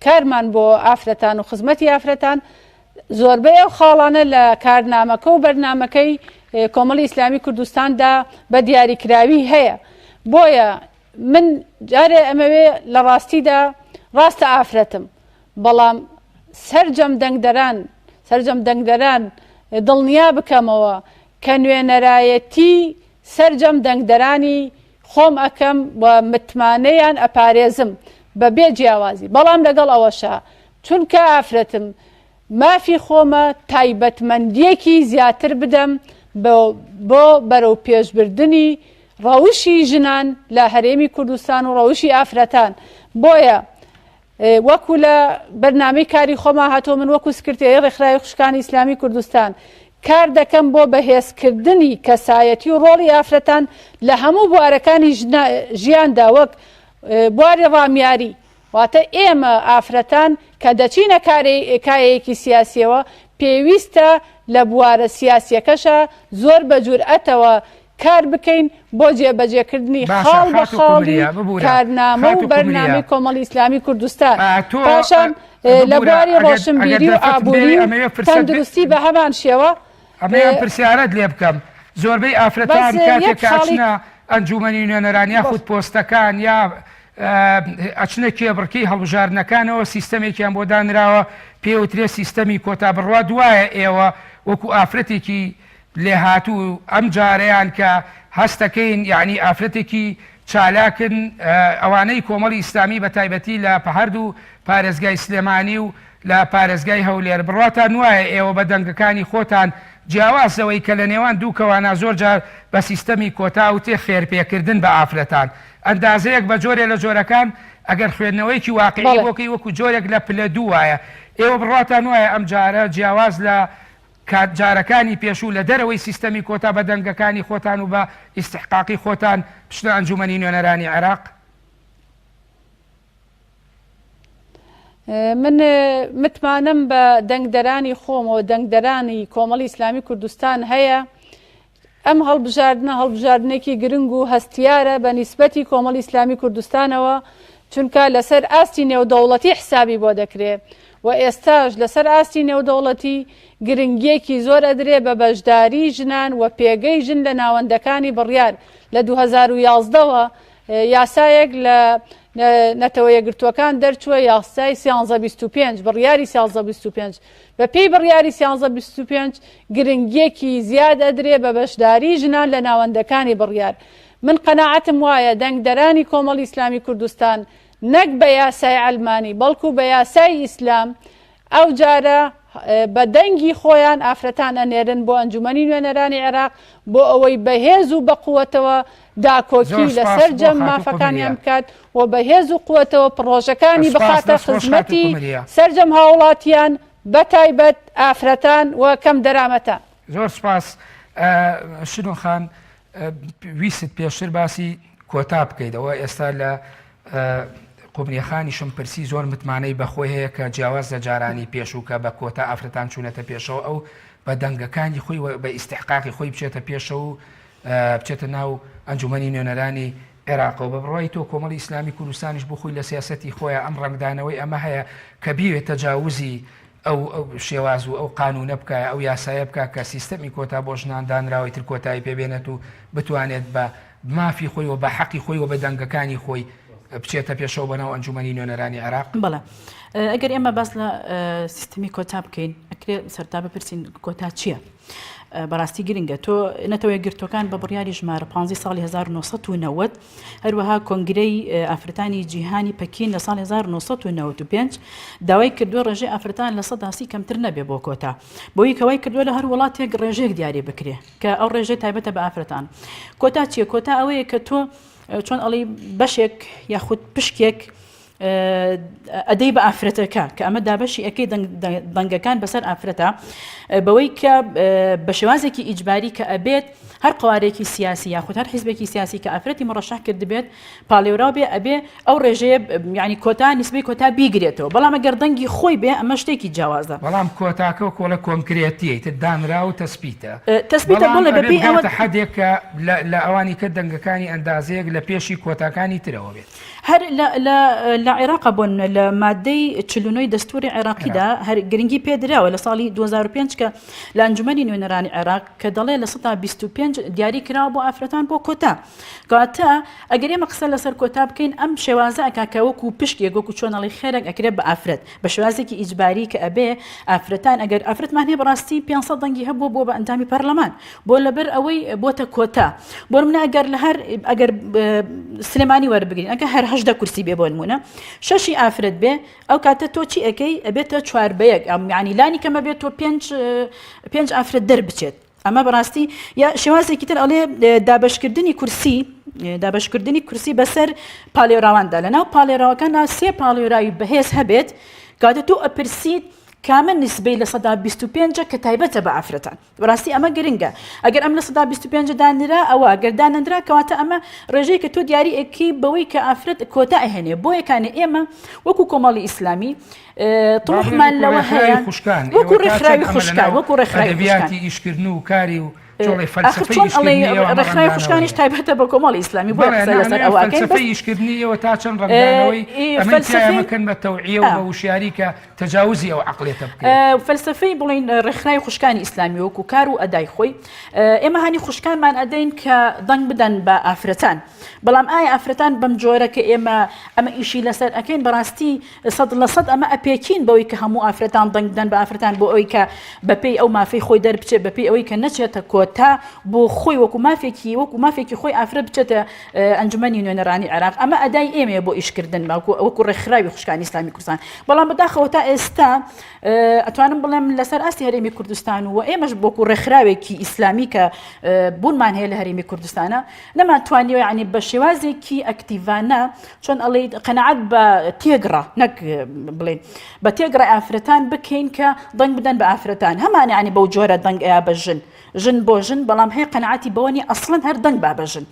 کارمان بۆ ئافرەتان و خزمەتی ئافرەتان زۆربەی ئەو خاڵانە لە کارنامەکە و بەرنامەکەی کۆمەڵی ئیسلامی کوردستاندا بە دیاریکراوی هەیە. بۆیە من جارێ ئەمەوێ لە ڕاستیدا ڕاستە ئافرەتم بەڵام سەرجەم دەنگدەران دڵنیا بکەمەوە کە نوێنەرایەتی سەرجەم دەنگدەرانی خۆم ئەەکەم و متمانەیان ئەپارێزم بە بێ جیاوازی. بەڵام لەگەڵ ئەوەشە چونکە ئافرەتم مافی خۆمە تایبەتمەندیەکی زیاتر بدەم بۆ بەرەو پێشبردننی ڕەوشی ژنان لە هەرێمی کوردستان و ڕەوشی ئافرەتان. بۆیە وەکو لە بەرنامەی کاری خۆما هاتۆ من وەکو سکرتێری ڕێکخراوی خوشکانی ئیسلامی کوردستان کار دەکەم بۆ بەهێزکردنی کەسایەتی و ڕۆڵی ئافرەتان لە هەموو بوارەکانی ژیاندا وەک بواری ڕامیاری واتە ئێمە ئافرەتان کە دەچینە کایەیەکی سیاسیەوە پێویستە لە بوارە سیاسیەکەشە زۆر بە جورئەتەوە کار بکەین بۆ جێبەجێکردنی خاڵ بە خاڵی کارنامە و بەرنامەی کۆمەڵی ئیسلامی کوردستان. پاشان لە بواری ڕۆشنبیری و ئابووری تەندروستی بە هەمان شێوە ئەمەیان پرسیارەت لێ بکەم زۆربەی ئافرەتان کاتێک ئاچنە ئەنجومەنی نوێنەران یاخود پۆستەکان یا ئەچنە کێبڕکەی هەڵبژاردنەکانەوە سیستەمێکیان بۆ دانراوە پێوترێ سیستەمی کۆتا بڕوا دوایە ئێوە وەکو ئافرەتێکی لێهاتوو ئەم جارەیان کە هەستەکەین یعنی ئافرەتێکی چالاکن ئەوانەی کۆمەڵی ئیسلامی بە تایبەتی لە پەهەرد و پارێزگای سلێمانی و لە پارێزگای هەولێر بڕاتان وایە ئێوە بە دەنگەکانی خۆتان جیاوازەوەی کە لە نێوان دوو کەوانە زۆر جار بە سیستەمی کۆتا و تێ خێرپێکردن بە ئافرەتان ئەندازەیەک بە جۆرێ لە جۆرەکان ئەگەر خوێندنەوەیکی واقعی بۆکەی وەکو جۆرێک لە پلە دوو وایە ئێوە بڕاتان وایە ئەم جارە جیاواز لە جارەکانی پێشوو لە دەرەوەی سیستەمی کۆتا بە دەنگەکانی خۆتان و بە ئیستحقاقی خۆتان پشتە ئەنجومەنی نوێنەرانی عێراق. من متمانم بە دەنگدەرانی خۆم و دەنگدەرانی کۆمەڵی ئیسلامی کوردستان هەیە. ئەم هەڵبژاردنێکی گرنگ و هەستیارە بە نیسبەتی کۆمەڵی ئیسلامی کوردستانەوە چونکە لەسەر ئاستی نێودەوڵەتی حسابی بۆ دەکرێت و ئێستاش لەسەر ئاستی نێودەوڵەتی گرنگیەکی زۆر ئەدرێ بە بەشداری ژنان و پێگەی ژن لە ناوەندەکانی بڕیار. لە 2011ەوە یاسایەک لە نەتەوە یەکگرتووەکان دەرچووە یاسای 1325 بڕیاری 1325 بە پێی بڕیاری 1325 گرنگیەکی زیاد ئەدرێ بە بەشداری ژنان لە ناوەندەکانی بڕیار. من قەناعەتم وایە دەنگدەرانی کۆمەڵی ئیسلامی کوردستان نەک بە یاسای ئەلمانی بەڵکو بە یاسای ئیسلام ئەو جارە بە دەنگی خۆیان ئافرەتان ئەنێرن بۆ ئەنجومەنی نوێنەرانی عێراق بۆ ئەوەی بەهێز و بە قووەتەوە داکۆکی لەسەر جەم مافەکانیان بکات و بەهێز و قووەتەوە پڕۆژەکانی بخاتە خزمەتی سەرجەم هاوڵاتیان بە تایبەت ئافرەتان و کەم دەرامەتان. زۆر سپاس شنۆ خان ویست پێشتر باسی کۆتا بکەیتەوە ئێستا لە قوبنیەخانیشم پرسی زۆر متمانەی بەخۆی هەیە کە جیاواز لە جارانی پێشوو کە بە کۆتا ئافرەتان چوونەتە پێشەوە ئەو بە دەنگەکانی خۆی بە ئیستحقاقی خۆی بچێتە پێشەوە و بچێتە ناو ئەنجومەنی نوێنەرانی عێراقەوە بە بڕای تۆ کۆمەڵی ئیسلامی کوردستانیش بخۆی لە سیاسەتی خۆیان ئەم ڕنگدانەوەی ئەمە هەیە کە بیوێت تەجاوزی ئەو شێواز و ئەو قانونە بکایە ئەو یاسایە بکە کە سیستەمی کۆتا بۆ ژنان دانراوی تر کۆتایی پێبێنێت و بتوانێت بە مافی خۆی و بە حەقی خۆی و بە دەنگەکانی خۆی بچێتە پێشەوە بەناو ئەنجومەنی نوێنەرانی عێراق؟ بەڵێ ئەگەر ئێمە باس لە سیستمی کۆتا بکەین ئەکرێ سەرتا بپرسین کۆتا چییە؟ بەڕاستی گرنگە تۆ نەتەوەی گرتوەکان بە بڕیاری ژمارە 15 ساڵی 1990 هەروەها کۆنگرەی ئافرەتانی جیهانی پەکین لە ساڵی 1995 داوای کردووە ڕێژەی ئافرەتان لە 100 کەمتر نەبێ بۆ کۆتا بۆی کەوای کردووە لە هەر وڵاتێک ڕێژەیەک دیاری بکرێ کە ئەو ڕێژەی تایبەتە بە ئافرەتان. کۆتا چییە؟ کۆتا ئەوەیە کە تۆ چۆن ئەڵی بەشێک یاخود پشکێک ئەدەی بە ئافرەتەکە کە ئەمە دابەشی ئەەکەی دەنگەکان بەسەر ئافرەتە بەوەی کە بە شێوازێکی ئیجباری کە ئەبێت هەر قوارێکی سیاسی یاخود هەر حیزبێکی سیاسی کە ئافرەتی مڕەشەح کرد بێت پاڵێوراو بێ ئەبێ ئەو ڕێژەیە ینی کۆتا نسبەی کۆتا بیگرێتەوە بەڵام ئەگەر دەنگی خۆی بێ ئەمە شتێکی جیاوازە. بەڵام کۆتاکە کۆلە کۆنکرێتیە دانرا و تەسپیتە بڵێ بەبێ ئەوە حەدێکە لە ئەوانی کە دەنگەکانی ئەندازەیەک لە پێشی کۆتاکانی ترەوە بێت. هەر لە عێراق بوون لە مادەی 49 دەستوری عێراقیدا هەر گرنگی پێدراوە لە ساڵی 2005 کە لە ئەنجومەنی نوێنەرانی عێراق کە دەڵێ لە 125 دیاری کراوە بۆ ئافرەتان بۆ کۆتا. کاتە ئەگەر ئێمە قسە لەسەر کۆتا بکەین ئەم شێوازە ئەکاکە وەکو پشکێک وەکو چۆنەڵی خێرێک ئەکرێت بە ئافرەت بە شێوازێکی ئیجباری کە ئەبێ ئافرەتان ئەگەر ئافرەتمان هەیە بەڕاستی 500 دەنگی هەبوو بۆ بە ئەندامی پەرلەمان بۆ لەبەر ئەوەی بۆتە کۆتا بۆ منە ئەگەر لە هەر ئەگەر سلێمانی وەربگرین ئەگە هەر 8 کورسی بێ بۆ نمونە 6 ئافرەت بێ ئەو کاتە تۆ چی ئەەکەی ئەبێتە 4 بەیەک ینی لانی کەمە بێت تۆ 5 ئافرەت دەربچێت. ئەمە بەڕاستی یا شێوازێکی تر ئەڵێ دابەشکردنی کورسی بەسەر پاڵێراواندا لەناو پاڵێراوەکاندا 3 پاڵێراوی بەهێز هەبێت کاتە تۆ ئەپرسیت کامە نسبەی لە 125 کە تایبەتە بە ئافرەتان. بەڕاستی ئەمە گرنگە ئەگەر ئەم لە 125 دانرا ئەوە گەردانەندرا کەواتە ئەمە ڕێژەیە کە تۆ دیاری ئەکی بەوەی کە ئافرەت کۆتا ئەهێنێ بۆ یەکانێ ئێمە وەکو کۆمەڵی ئیسلامی طموحمان لەوە هەیە وەکو ڕێکخراوی خوشکان وەکو ڕێکخراوی ئیشکردن و کاری و ڕێکخراوی خوشکانیش تایبەتە بە کۆمەڵی ئیسلامی بۆ لەسەر ئەوەکەی ئیشکردنیەوە تا چەند ڕەنگەوەی ئەمەکەن بە تەوعیە و بە وشیاری کە تەجاوزی ئەو عەقڵێتە بکەین. فەلسفەی بڵین ڕێکخراوی خوشکانی ئیسلامی وەکو کار و ئەدای خۆی ئێمە هانی خوشکانمان ئەدەین کە دەنگ بدەن بە ئافرەتان بەڵام ئایا ئافرەتان بەم جۆرە کە ئێمە ئەمە ئیشی لەسەر ئەەکەین بەڕاستی 100% ئەمە ئەپێکین بەوەی کە هەموو ئافرەتان دەنگ بدەن بە ئافرەتان بۆ ئەوەی کە بەپێی ئەو مافەی خۆی دەربچێت بەپێی ئەوەی کە نەچێتە کۆتا بۆ خۆی وەکو مافێکی خۆی ئافرەت بچێتە ئەنجومەنی نوێنەرانی عێراق. ئەمە ئەدای ئێمە بۆ ئیشکردن وەکو ڕێکخراوی خوشکانی ئیسلامی کوردستان بەڵام بەداخەوە تا ئێستا ئەتوانم بڵێم لەسەر ئاستی هەرێمی کوردستان و ئێمەش بۆکو ڕێکخراوێکی ئیسلامی کە بوونمان هەیە لە هەرێمی کوردستانە نەماتوانیەوە ینی بە شێوازێکی ئەکتیڤانە چۆن ئەڵێ قەنەعەت بە تێگڕا نەک بڵێن بە تێگڕای ئافرەتان بکەین کە دەنگ بدەن بە ئافرەتان هەمان ینی بەو جۆرە دەنگ ئەیا بە ژن بۆ ژن بەڵام هەیە قەنەعەتی بەوەنی ئەسڵەن هەر دەنگ با بە ژن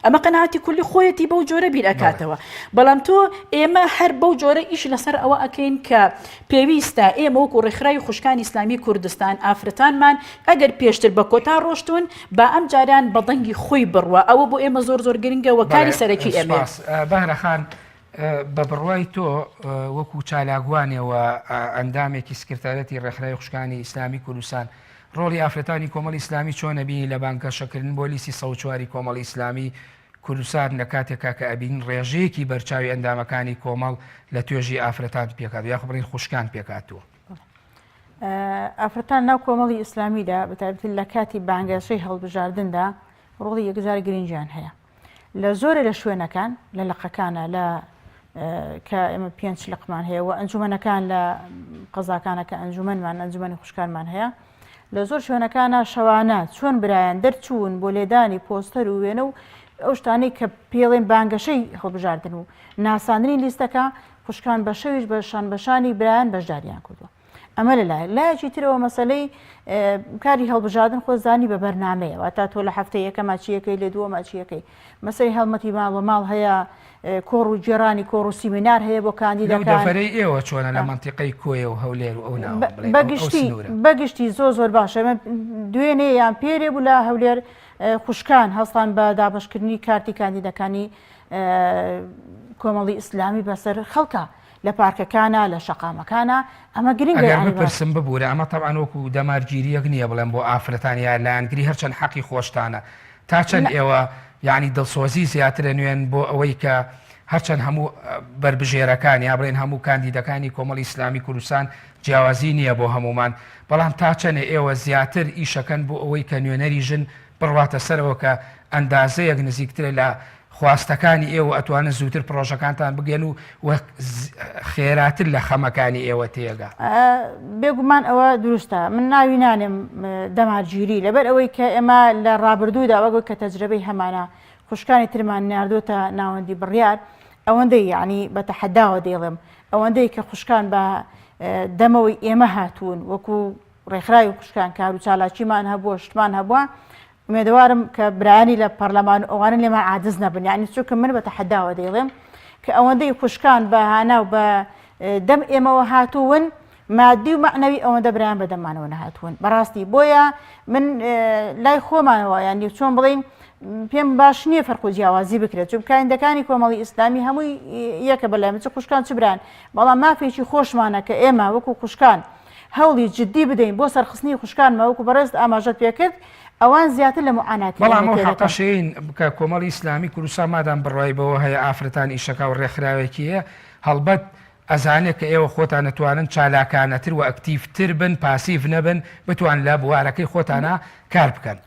ئەمە قەنەعەتی کولی خۆیەتی بەو جۆرە بیر ئەکاتەوە بەڵام تۆ ئێمە هەر بەو جۆرە ئیش لەسەر ئەوە ئەکەین کە پێویستە ئێمە وەکو ڕێکخراوی خوشکانی ئیسلامی کوردستان ئافرەتانمان ئەگەر پێشتر بە کۆتا ڕۆشتون با ئەم جاران بە دەنگی خۆی بڕوە ئەوە بۆ ئێمە زۆر گرنگە وەکاری سەرەکی ئێمە. بەهرەخان بە بڕوای تۆ وەکو چالاگوانێەوە ئەندامێکی سکرتارەتی ڕێکخراوی خوشکانی ئیسلامی کوردستان ڕۆڵی ئافرەتانی کۆمەڵی ئیسلامی چۆنەبی لە بانکەشەکردن بۆ لیستی 104 کۆمەڵی ئیسلامی کوردستان لە کاتێکا کە ئەبین ڕێژەیەکی بەرچاوی ئەندامەکانی کۆمەڵ لە توێژی ئافرەتان پێکات یاخ بڕین خوشکان پێکاتوە. ئافرەتان ناو کۆمەڵی ئیسلامیدا بەتایبەتی لە کاتی بانگەشەی هەڵبژاردندا ڕۆڵی یەکجار گرنگیان هەیە لە زۆرە لە شوێنەکان لە لەقەکانە لە کە ئێمە 5 لەقمان هەیە و ئەنجومەنەکان لە قەزاکانە کە ئەنجومەنمان ئەنجومەنی خوشکانمان هەیە لە زۆر شوێنەکانە شەوانە چۆن برایان دەرچوون بۆ لێدانی پۆستەر و وێنە و ئەو شتانەی کە پێڵێن بانگەشەی هەڵبژاردن و ناساندنی لیستەکە خوشکان بە شەویش بە شانبەشانی برایان بەشداریان کردووە. ئەمە لایەکی ترەوە مەسەلەی کاری هەڵبژاردن خۆزانی بە بەرنامەیە واتا تۆ لە هەفتەی یەکە ماچیەکەی لە دووە ماچیەکەی مەسەی هەڵمەتی ماڵ هەیە کۆڕ و جێرانی کۆڕ و سیمینار هەیە بۆ کاندیدەکان ئێوە چۆنە لە منتیقەی کۆیە و هەولێر و ئەو بەگشتی زۆر باشە دوێنێ یان پێرێ بوو لە هەولێر خوشکان هەستان بە دابشکردنی کارتی کاندیدەکانی کۆمەڵی ئیسلامی بەسەر خەڵکە لە پارکەکانە لە شەقامەکانە ئەمە گرنگە بپرسم ببوورە ئەمە طبعاً وەکو دەمارگیریەک نییە بڵێم بۆ ئافرەتان یا لایەنگری هەرچەند حەقی خۆشتانە تا چەند ئێوە یعنی دڵسۆزی زیاترە نوێن بۆ ئەوەی کە هەرچەند هەموو بربژێرەکان یا بڵێن هەموو کاندیدەکانی کۆمەڵی ئیسلامی کوردستان جیاوازی نییە بۆ هەمومان بەڵام تا چەنێ ئێوە زیاتر ئیشەکەن بۆ ئەوەی کە نوێنەری ژن بڕواتە سەرەوە کە ئەندازەیەک نزیکترە لە خواستەکانی ئێوە ئەتوانن زووتر پرۆژەکانتان بگەن و خێراتر لە خەمەکانی ئێوە تێگا بێگومان ئەوە دروستە من ناوی نانێم دەماگیری لەبەر ئەوەی کە ئێمە لە ڕابردوودا وەگوی کە تەجربەی هەمانە خوشکانی ترمان ناردۆتە ناوەندی بڕیار ئەوەندەی یعنی بە تەحەداوە دێڵم ئەوەندەی کە خوشکان بە دەمەوەی ئێمە هاتوون وەکو ڕێکخراوی خوشکان کار و چالاکیمان هەبووە شتمان هەبووە ئومێدەوارم کە برایانی لە پەرلەمان ئەوانە لێمان عاجز نەبن یعنی چونکە من بە تەحەداوە دێڵێم کە ئەوەندەی خوشکان بە هانا و بە دەم ئێمەوە هاتوون مادی و معنەوی ئەوەندە برایان بە دەمانەوە نەهاتوون بەڕاستی بۆیە من لای خۆمانەوە یعنی چۆن بڵین پێم باش نییە فەرق و جیاوازی بکرێت چون کاندەکانی کۆمەڵی ئیسلامی هەمووی یەکە بەلای چ خوشکان چ بران بەڵام مافێکی خۆشمانە کە ئێمە وەکو خوشکان هەوڵی جددی بدەین بۆ سەرخستنی خوشکانمە وەکو بەڕێست ئاماژەت پێکرد ئەوان زیاتر لە معاناتی بەڵام ئەو حەقەشەین کە کۆمەڵی ئیسلامی کوردستان مادام بڕای بەوە هەیە ئافرەتان ئیشەکە و ڕێکخراوێکیە هەڵبەت ئەزانێت کە ئێوە خۆتان نتوانن چالاکانەتر و ئەکتیڤتر بن پاسیڤ نەبن بتوان لە بوارەکەی خۆتانە کار بکەن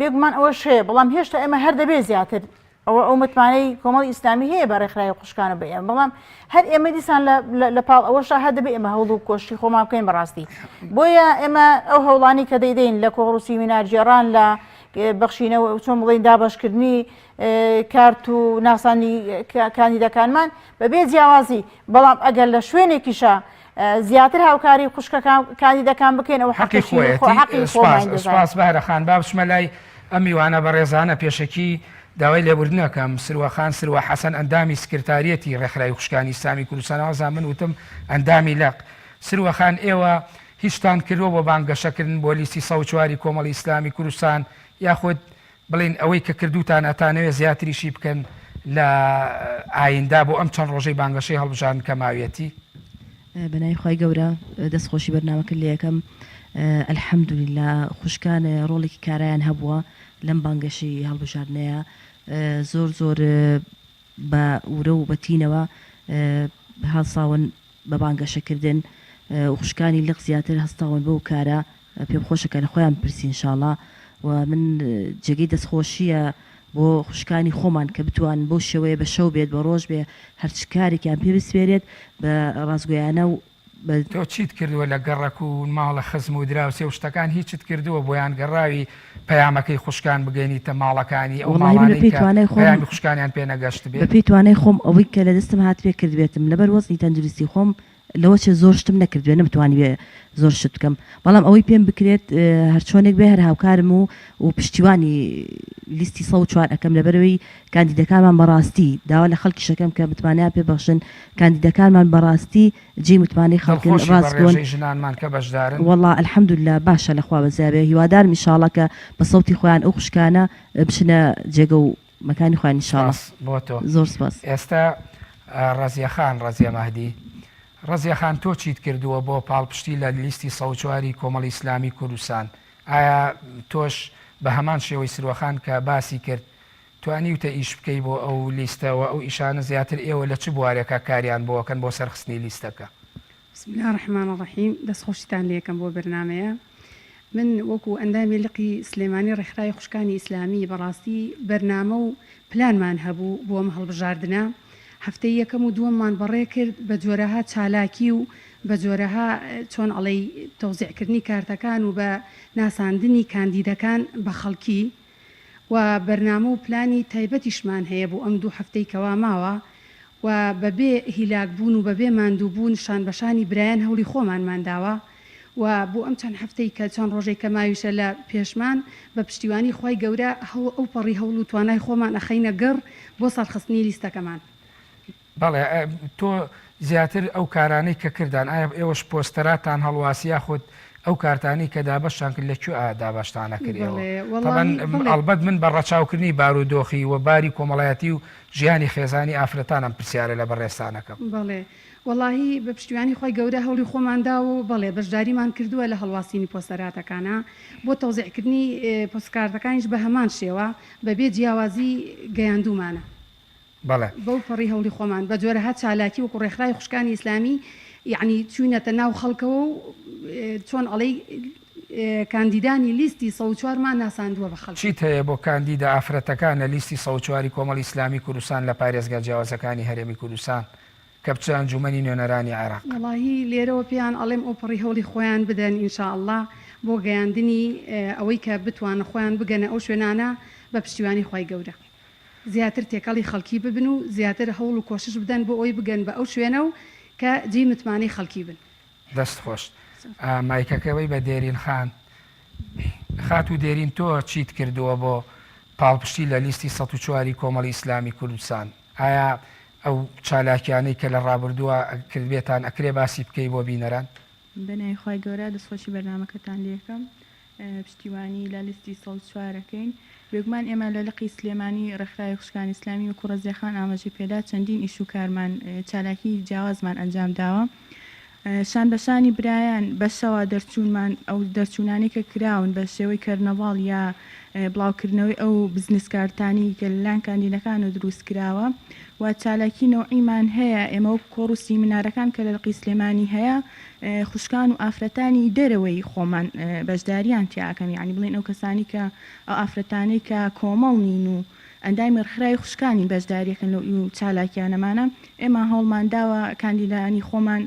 بێگومان ئەوە شەیە بەڵام هێشتا ئێمە هەر دەبێ زیاتر ئەو متمانەی کۆمەڵی ئیسلامی هەیە بە ڕێکخراوی خوشکانە بە ئێمە بەڵام هەر ئێمە دیسان لە پاڵ ئەوەشا هەر دەبێ ئێمە هەوڵ و کۆشتی خۆمان بکەین بەڕاستی بۆیە ئێمە ئەو هەوڵانی کە دەیدەین لە کۆڕوسی مینارجێڕان لە بەخشینەوە چۆن بڵین دابشکردنی کارت و ناسانی کاندیدەکانمان بەبێ جیاوازی بەڵام ئەگەر لە شوێنێکیشە زیاتر هاوکاری خوشکە کاندیدەکان بکەین ئەو حەقی خۆیەتی سپاس بەهرەخان با بچمە لای ئەم میوانە بە ڕێزانە پێشەکی داوای لێبوردنەکەم سروەخان سروە حەسەن ئەندامی سکرتاریەتی ڕێکخراوی خوشکانی ئیسلامی کوردستانەوە من وتم ئەندامی لەق سروەخان ئێوە هیچتان کردووە بۆ بانگەشەکردن بۆ لیستی 104 کۆمەڵی ئیسلامی کوردستان یاخود بڵین ئەوەی کە کردوتان ئەتانەوێت زیاتریشی بکەن لە ئایندا بۆ ئەم چەند ڕۆژەی بانگەشەی هەڵبژاردن کە ماوێتی بەنای خی گەورە دەستخۆشی بەرنامەکە لە یەکەم ئەلحەمدولیلا خوشکان ڕۆڵێکی کارایان هەبووە لەم بانگەشی هەڵبژاردنەیە زۆر بە ورە و بەتینەوە هەڵساون بە بانگەشەکردن خوشکانی لەق زیاتر هەستاون بەو کارە پێم خۆشەکە لە خۆیان پرسی انشاءالله و من جێگەی دەستخۆشیە بۆ خوشکانی خۆمان کە بتوان بۆ شێوەیە بە شەو بێت بە ڕۆژ بێ هەرچ کارێکیان پێ بسپێرێت بە ڕازگویانە و تۆ چیت کردووە لە گەڕک و ماڵە خزم و دراوسێ و شتەکان هیچت کردووە بۆیان گەڕاوی پەیامەکەی خوشکان بگەینیتە ماڵەکانی ئەو ماڵانی خوشکانیان پێ نەگەشت بێت بە پێی توانای خۆم ئەوەی کە لە دەستم هات پێ کردبێتم لەبەر وەزنی تەندروستی خۆم لەوە چێ زۆر شتم نەکردوێ نەمتوانی بێ زۆر شت بکەم بەڵام ئەوەی پێم بکرێت هەرچۆنێک بێ هەر هاوکارم و پشتیوانی لیستی 104 ئەەکەم لەبەرەوەی کاندیدەکانمان بەڕاستی داوا لە خەڵکی شەکەم کە متمانیان پێ بەخشن کاندیدەکانمان بەڕاستی جێ متمانەی خەڵکن ڕاستگۆن ژنانمان کە بەشدارن والله الحەمدوللا باشە لەخوا بەزیابێ هیوادارم ئینشاڵڵا کە بە سەوتی خۆیان ئەو خوشکانە بچنە جێگە و مەکانی خۆیان ئینشاڵڵا بۆ تۆ زۆر سپاس ئێستا ڕەزیەخان ڕەزیە مەهدی ڕەزیەخان تۆ چیت کردووە بۆ پاڵپشتی لە لیستی 104 کۆمەڵی ئیسلامی کوردستان ئایا تۆش بە هەمان شێوەی سروەخان کە باسی کرد توانیوتە ئیش بکەی بۆ ئەو لیستەوە ئەو ئیشانە زیاتر ئێوە لە چ بوارێکە کاریان بۆکەن بۆ سەرخستنی لیستەکە بسم الله الرحمن الرحیم دەستخۆشتان لێکم بۆ بەرنامەیە من وەکو ئەندامی لقی سلێمانی ڕێکخراوی خوشکانی ئیسلامی بەڕاستی بەرنامە و پلانمان هەبوو بۆ ئەم هەڵبژاردنە هەفتەی یەکەم و دووەممان بەڕێ کرد بە جۆرەها چالاکی و بە جۆرەها چۆن ئەڵەی تەوزیعکردنی کارتەکان و بە ناساندنی کاندیدەکان بە خەڵکی و بەرنامە و پلانی تایبەتیشمان هەیە بۆ ئەم دوو هەفتەی کەوا ماوە و بەبێ هیلاک بوون و بەبێ ماندووبوون شان بەشانی برایان هەوڵی خۆمانمان داوە و بۆ ئەم چەند هەفتەی کە چۆن ڕۆژێک کە ماویشە لە پێشمان بە پشتیوانی خۆی گەورە ئەو پەڕی هەوڵ و توانای خۆمان ئەخەینە گەڕ بۆ سەرخستنی لیستەکەمان بەڵێ تۆ زیاتر ئەو کارانەی کە کردان ئایا ئێوەش پۆستەراتان هەڵواسی خۆت ئەو کارتانی کە دابەشان کرد لەکوێ دابشتانە کردەوە ئەڵبەت من بە ڕەچاوکردنی بارودۆخی و باری کۆمەڵایەتی و ژیانی خێزانی ئافرەتانم پرسیارە لە بەڕێستانەکەم بەڵێ وەڵاهی بە پشتیوانی خۆی گەورە هەوڵی خۆماندا و بەڵێ بەشداریمان کردووە لە هەڵواسینی پۆستەراتەکانە بۆ تەوزیعکردنی پۆستکارتەکانیش بە هەمان شێوە بەبێ جیاوازی گەیاندومانە بەڵێ بەو پەڕی هەولی خۆمان بە جۆرە هات چالاکی وەکو ڕێکخرای خوشکانی ئیسلامی یعنی چوینەتە ناو خەڵکەوە و چۆن ئەڵەی کاندیدانی لیستی 104مان ناساندووە بە خەڵک. چیت هەیە بۆ کاندیدا ئافرەتەکان لە لیستی 104 کۆمەڵی ئیسلامی کوردستان لە پارێزگا جیاوازەکانی هەرێمی کوردستان کە بچە ئەنجومەنی نوێنەرانی عێراق؟ وەڵاهی لێرەوە پێیان ئەڵێم ئەو پەڕی هەولی خۆیان بدەن ئینشاءالله بۆ گەیاندنی ئەوەی کە بتوانە خۆیان بگەنە ئەو شوێنانە بە پشتیوانی خی گەورە. زیاتر تێکەڵی خەڵکی ببن و زیاتر هەوڵ و کۆشش بدەن بۆ ئەوی بگەن بە ئەو شوێنە و کە جێی متمانەی خەڵکی بن. دەست خۆش مایکەکەوەی بە دێرین خان خات و دێرین تۆ چیت کردووە بۆ پاڵپشتی لە لیستی 104 کۆمەڵی ئیسلامی کوردستان؟ ئایا ئەو چالاکیانەی کە لە ڕابردووە کردبێتان ئەکرێ باسی بکەی بۆ بینەران؟ بەنای خی گەورە دەستخۆشی بەرنمەکەتان لێکەم پشتیوانی لە لیستی 104ەکەین. بێگومان ئێمە لە لقی سلێمانی ڕێکخراوی خوشکانی ئیسلامی وەکو ڕەزیەخان ئاماژەی پێدا چەندین ئیش و کارمان چالاکی جیاوازمان ئەنجام داوە. شان بەشانی برایان بەشەوە دەرچوونمان ئەو دەرچوونانی کە کراون بە شێوەی کەرنەڤاڵ یا بڵاوکردنەوەی ئەو بزنسکارتانی کە لەلایەن کاندیدەکان و دروست کراوە و چالاکی نەوعیمان هەیە. ئێمە وەک کۆڕوسی منارەکان کە لە لقی سلێمانی هەیە خوشکان و ئافرەتانی دەرەوەی خۆمان بەشداریان تیاکەم، یعنی بڵێن ئەو کەسانی کە ئەو ئافرەتانەی کە کۆمەڵ نین و ئەندامی ڕخرای خوشکانی بەشداریەکەن لە چالاکیانەمانە ئێمە هەوڵمان داوە کاندیدانی خۆمان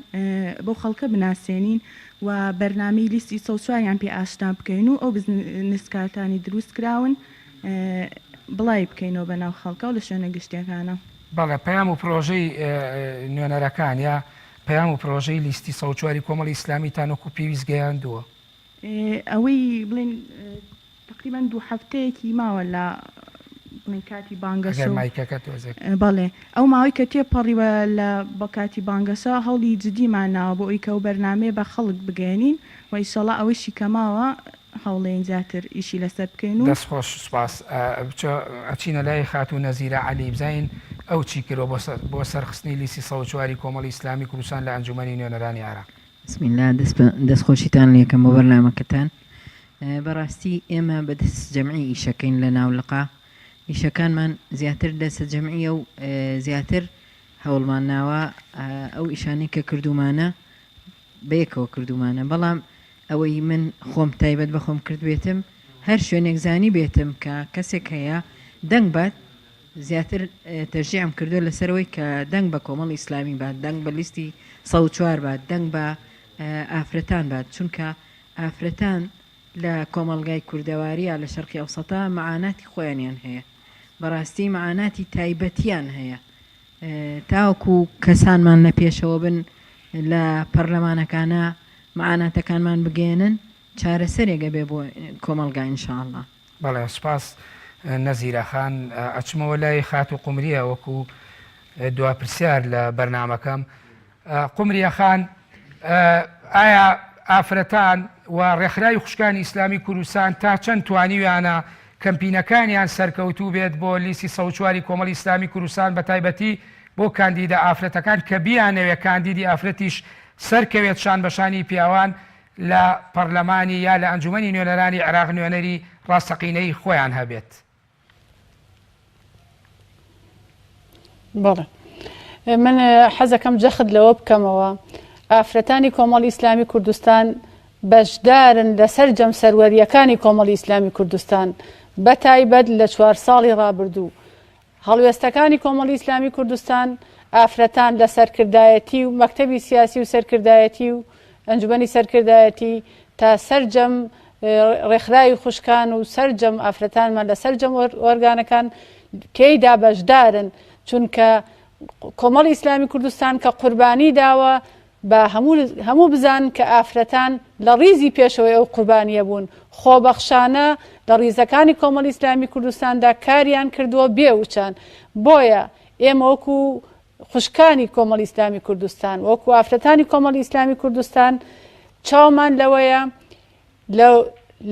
بۆ خەڵکە بناسێنین و بەرنامەی لیستی 104یان پێ ئاشنا بکەین و ئەو بزنسکارتانی دروست کراون بڵای بکەینەوە بە ناو خەڵکە و لە شوێنە گشتیەکانە. بەڵێ پەیام و پرۆژەی نوێنەرەکان یا پەیام و پرۆژەی لیستی 104 کۆمەڵی ئیسلامیتان وەکو پێویست گەیاندووە؟ ئەوەی بڵێن تقریبان 2 هەفتەیەکی ماوە لە کاتی بانگەشە بەڵێ ئەو ماوەی کە تێپەڕیوە لە بە کاتی بانگەشە هەوڵی جدیمان ناوە بۆ ئەوی کە ئەو بەرنامەیە بە خەڵک بگەێنین و ئیشەڵا ئەوەیشی کەماوە هەوڵێن زیاتر ئیشی لەسەر بکەین و دەست خۆش سوپاس. ئەچینە لای خاتوو نەزیرە عەلی بزین ئەو چی کردەوە بۆ سەرخستنی لیستی 104 کۆمەڵی ئیسلامی کوردستان لە ئەنجومەنی نوێنەرانی عێراق؟ بسم الله دەستخۆشیتان لێکەم بۆ بەرنامەکەتان. بەڕاستی ئێمە بەدەست جەمعی ئیشەکەین لە ناولقا ئیشەکانمان زیاتر دەستە جەمعیە و زیاتر هەوڵمان ناوە ئەو ئیشانەی کە کردومانە بەیەکەوە کردومانە، بەڵام ئەوەی من خۆم تایبەت بە خۆم کرد بێتم هەر شوێنێک زانی بێتم کە کەسێک هەیە دەنگ بات زیاتر تەرجیعم کردو لەسەرەوەی کە دەنگ بە کۆمەڵی ئیسلامی بات، دەنگ بە لیستی 104 بات، دەنگ بە ئافرەتان بات، چونکە ئافرەتان لە کۆمەڵگای کوردەواریە لە شەرقی ئەوسەتا مەعاناتی خۆیانیان هەیە، بەڕاستی مەعاناتی تایبەتیان هەیە. تاوەکو کەسانمان لە پێشەوە بن لە پەرلەمانەکانە مەعاناتەکانمان بگێنن چارەسەرێگە بێ بۆ کۆمەڵگا ئینشاءالله. بەڵێ سوپاس نەزیرە خان. ئەچمەوە لای خات و قومریە وەکو دوا پرسیار لە بەرنامەکەم. قومریە خان، ئایا ئافرەتان و ڕێکخراوی خوشکانی ئیسلامی کوردستان تا چەند توانیویانە کەمپینەکانیان سەرکەوتوو بێت بۆ لیستی 104 کۆمەڵی ئیسلامی کوردستان بە تایبەتی بۆ کاندیدا ئافرەتەکان کە بیانەوێت کاندیدی ئافرەتیش سەرکەوێت شان بەشانی پیاوان لە پەرلەمانی یا لە ئەنجومەنی نوێنەرانی عێراق نوێنەری ڕاستەقینەی خۆیان هەبێت؟ بەڵێ من حەزەکەم جەخت لەوە بکەمەوە ئافرەتانی کۆمەڵی ئیسلامی کوردستان بەشدارن لەسەر جەم سەروەریەکانی کۆمەڵی ئیسلامی کوردستان بە تایبەت لە 4 ساڵی ڕابردوو. هەڵوێستەکانی کۆمەڵی ئیسلامی کوردستان ئافرەتان لە سەرکردایەتی و مەکتەبی سیاسی و سەرکردایەتی و ئەنجومەنی سەرکردایەتی تا سەرجەم ڕێکخراوی خوشکان و سەرجەم ئافرەتانمان لە سەرجەم ئۆرگانەکان تێیدا بەشدارن، چونکە کۆمەڵی ئیسلامی کوردستان کە قوربانی داوە بە هەموو بزان کە ئافرەتان لە ڕیزی پێشەوەی ئەو قوربانیە بوون، خۆبەخشانە لە ڕیزەکانی کۆمەڵی ئیسلامی کوردستاندا کاریان کردووە بێوچان. بۆیە ئێمە وەکو خوشکانی کۆمەڵی ئیسلامی کوردستان وەکو ئافرەتانی کۆمەڵی ئیسلامی کوردستان چاومان لەوەیە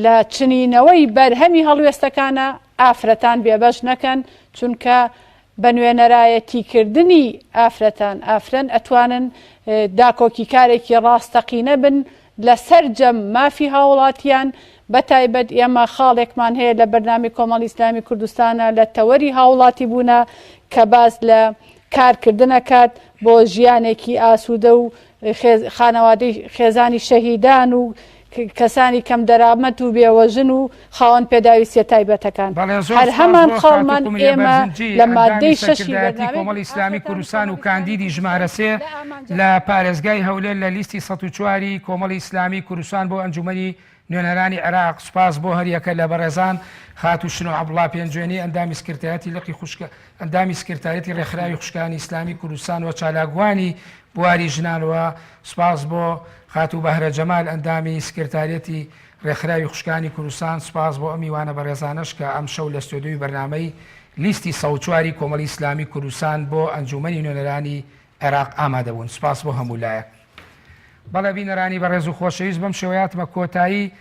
لە چنینەوەی بەرهەمی هەڵوێستەکانە ئافرەتان بێبەش نەکەن، چونکە بە نوێنەرایەتیکردنی ئافرەن ئەتوانن داکۆکی کارێکی ڕاستەقینە بن لەسەر جەم مافی هاوڵاتیان. بە تایبەت ئێمە خاڵێکمان هەیە لە بەرنامی کۆمەڵی ئیسلامی کوردستانە لە تەوەری هاوڵاتی بوونە کە باز لە کارکردنەکات بۆ ژیانێکی ئاسوودە و خانەوادەی خێزانی شەهیدان و کەسانی کەم دەرامەت و بێوەژن و خاوەن پێداویستیە تایبەتەکان هەر هەمان خاڵمان ئێمە لە مادەی شەشی کۆمەڵی ئیسلامی کوردستان و کاندیدی ژمارە سێ لە پارێزگای هەولێر لە لیستی 104 کۆمەڵی ئیسلامی کوردستان بۆ ئەنجومەنی نوێنەرانی عێراق سوپاس بۆ هەریەکە لە بەڕێزان خاتوشن و عەبدوڵڵا پێنجوێنی ئەندامی سکرتایەتی لقی خوشکە ئەندامی سکرتایەتی ڕێکخراوی خوشکانی ئیسلامی کوردستان و چالاکوانی بواری ژنانەوە سوپاس بۆ خاتو بەهرە جەمال ئەندامی سکرتارەتی ڕێکخراوی خوشکانی کوردستان سوپاس بۆ ئەم میوانە بەڕێزانەش کە ئەم شەو لە ستۆدیۆی بەرنامەی لیستی 104 کۆمەڵی ئیسلامی کوردستان بۆ ئەنجومەنی نوێنەرانی عێراق ئامادەبوون سوپاس بۆ هەمولایە. بەڵێ بینەرانی بەڕێز و خۆشەویست بەم شێوەیاتمە کۆتایی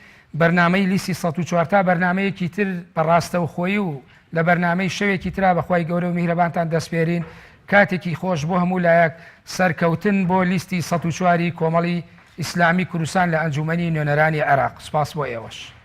بەرنامەی لیستی 104 تا بەرنمەیەکی تر بەڕاستە و خۆی و لە بەرنمەی شەوێکی ترا بەخوای گەورە و میهرەبانتان دەستپێرین کاتێکی خۆش بۆ هەموو لایەک سەرکەوتن بۆ لیستی 104 کۆمەڵی ئیسلامی کوردستان لە ئەنجومەنی نوێنەرانی عێراق سوپاس بۆ ئێوەش.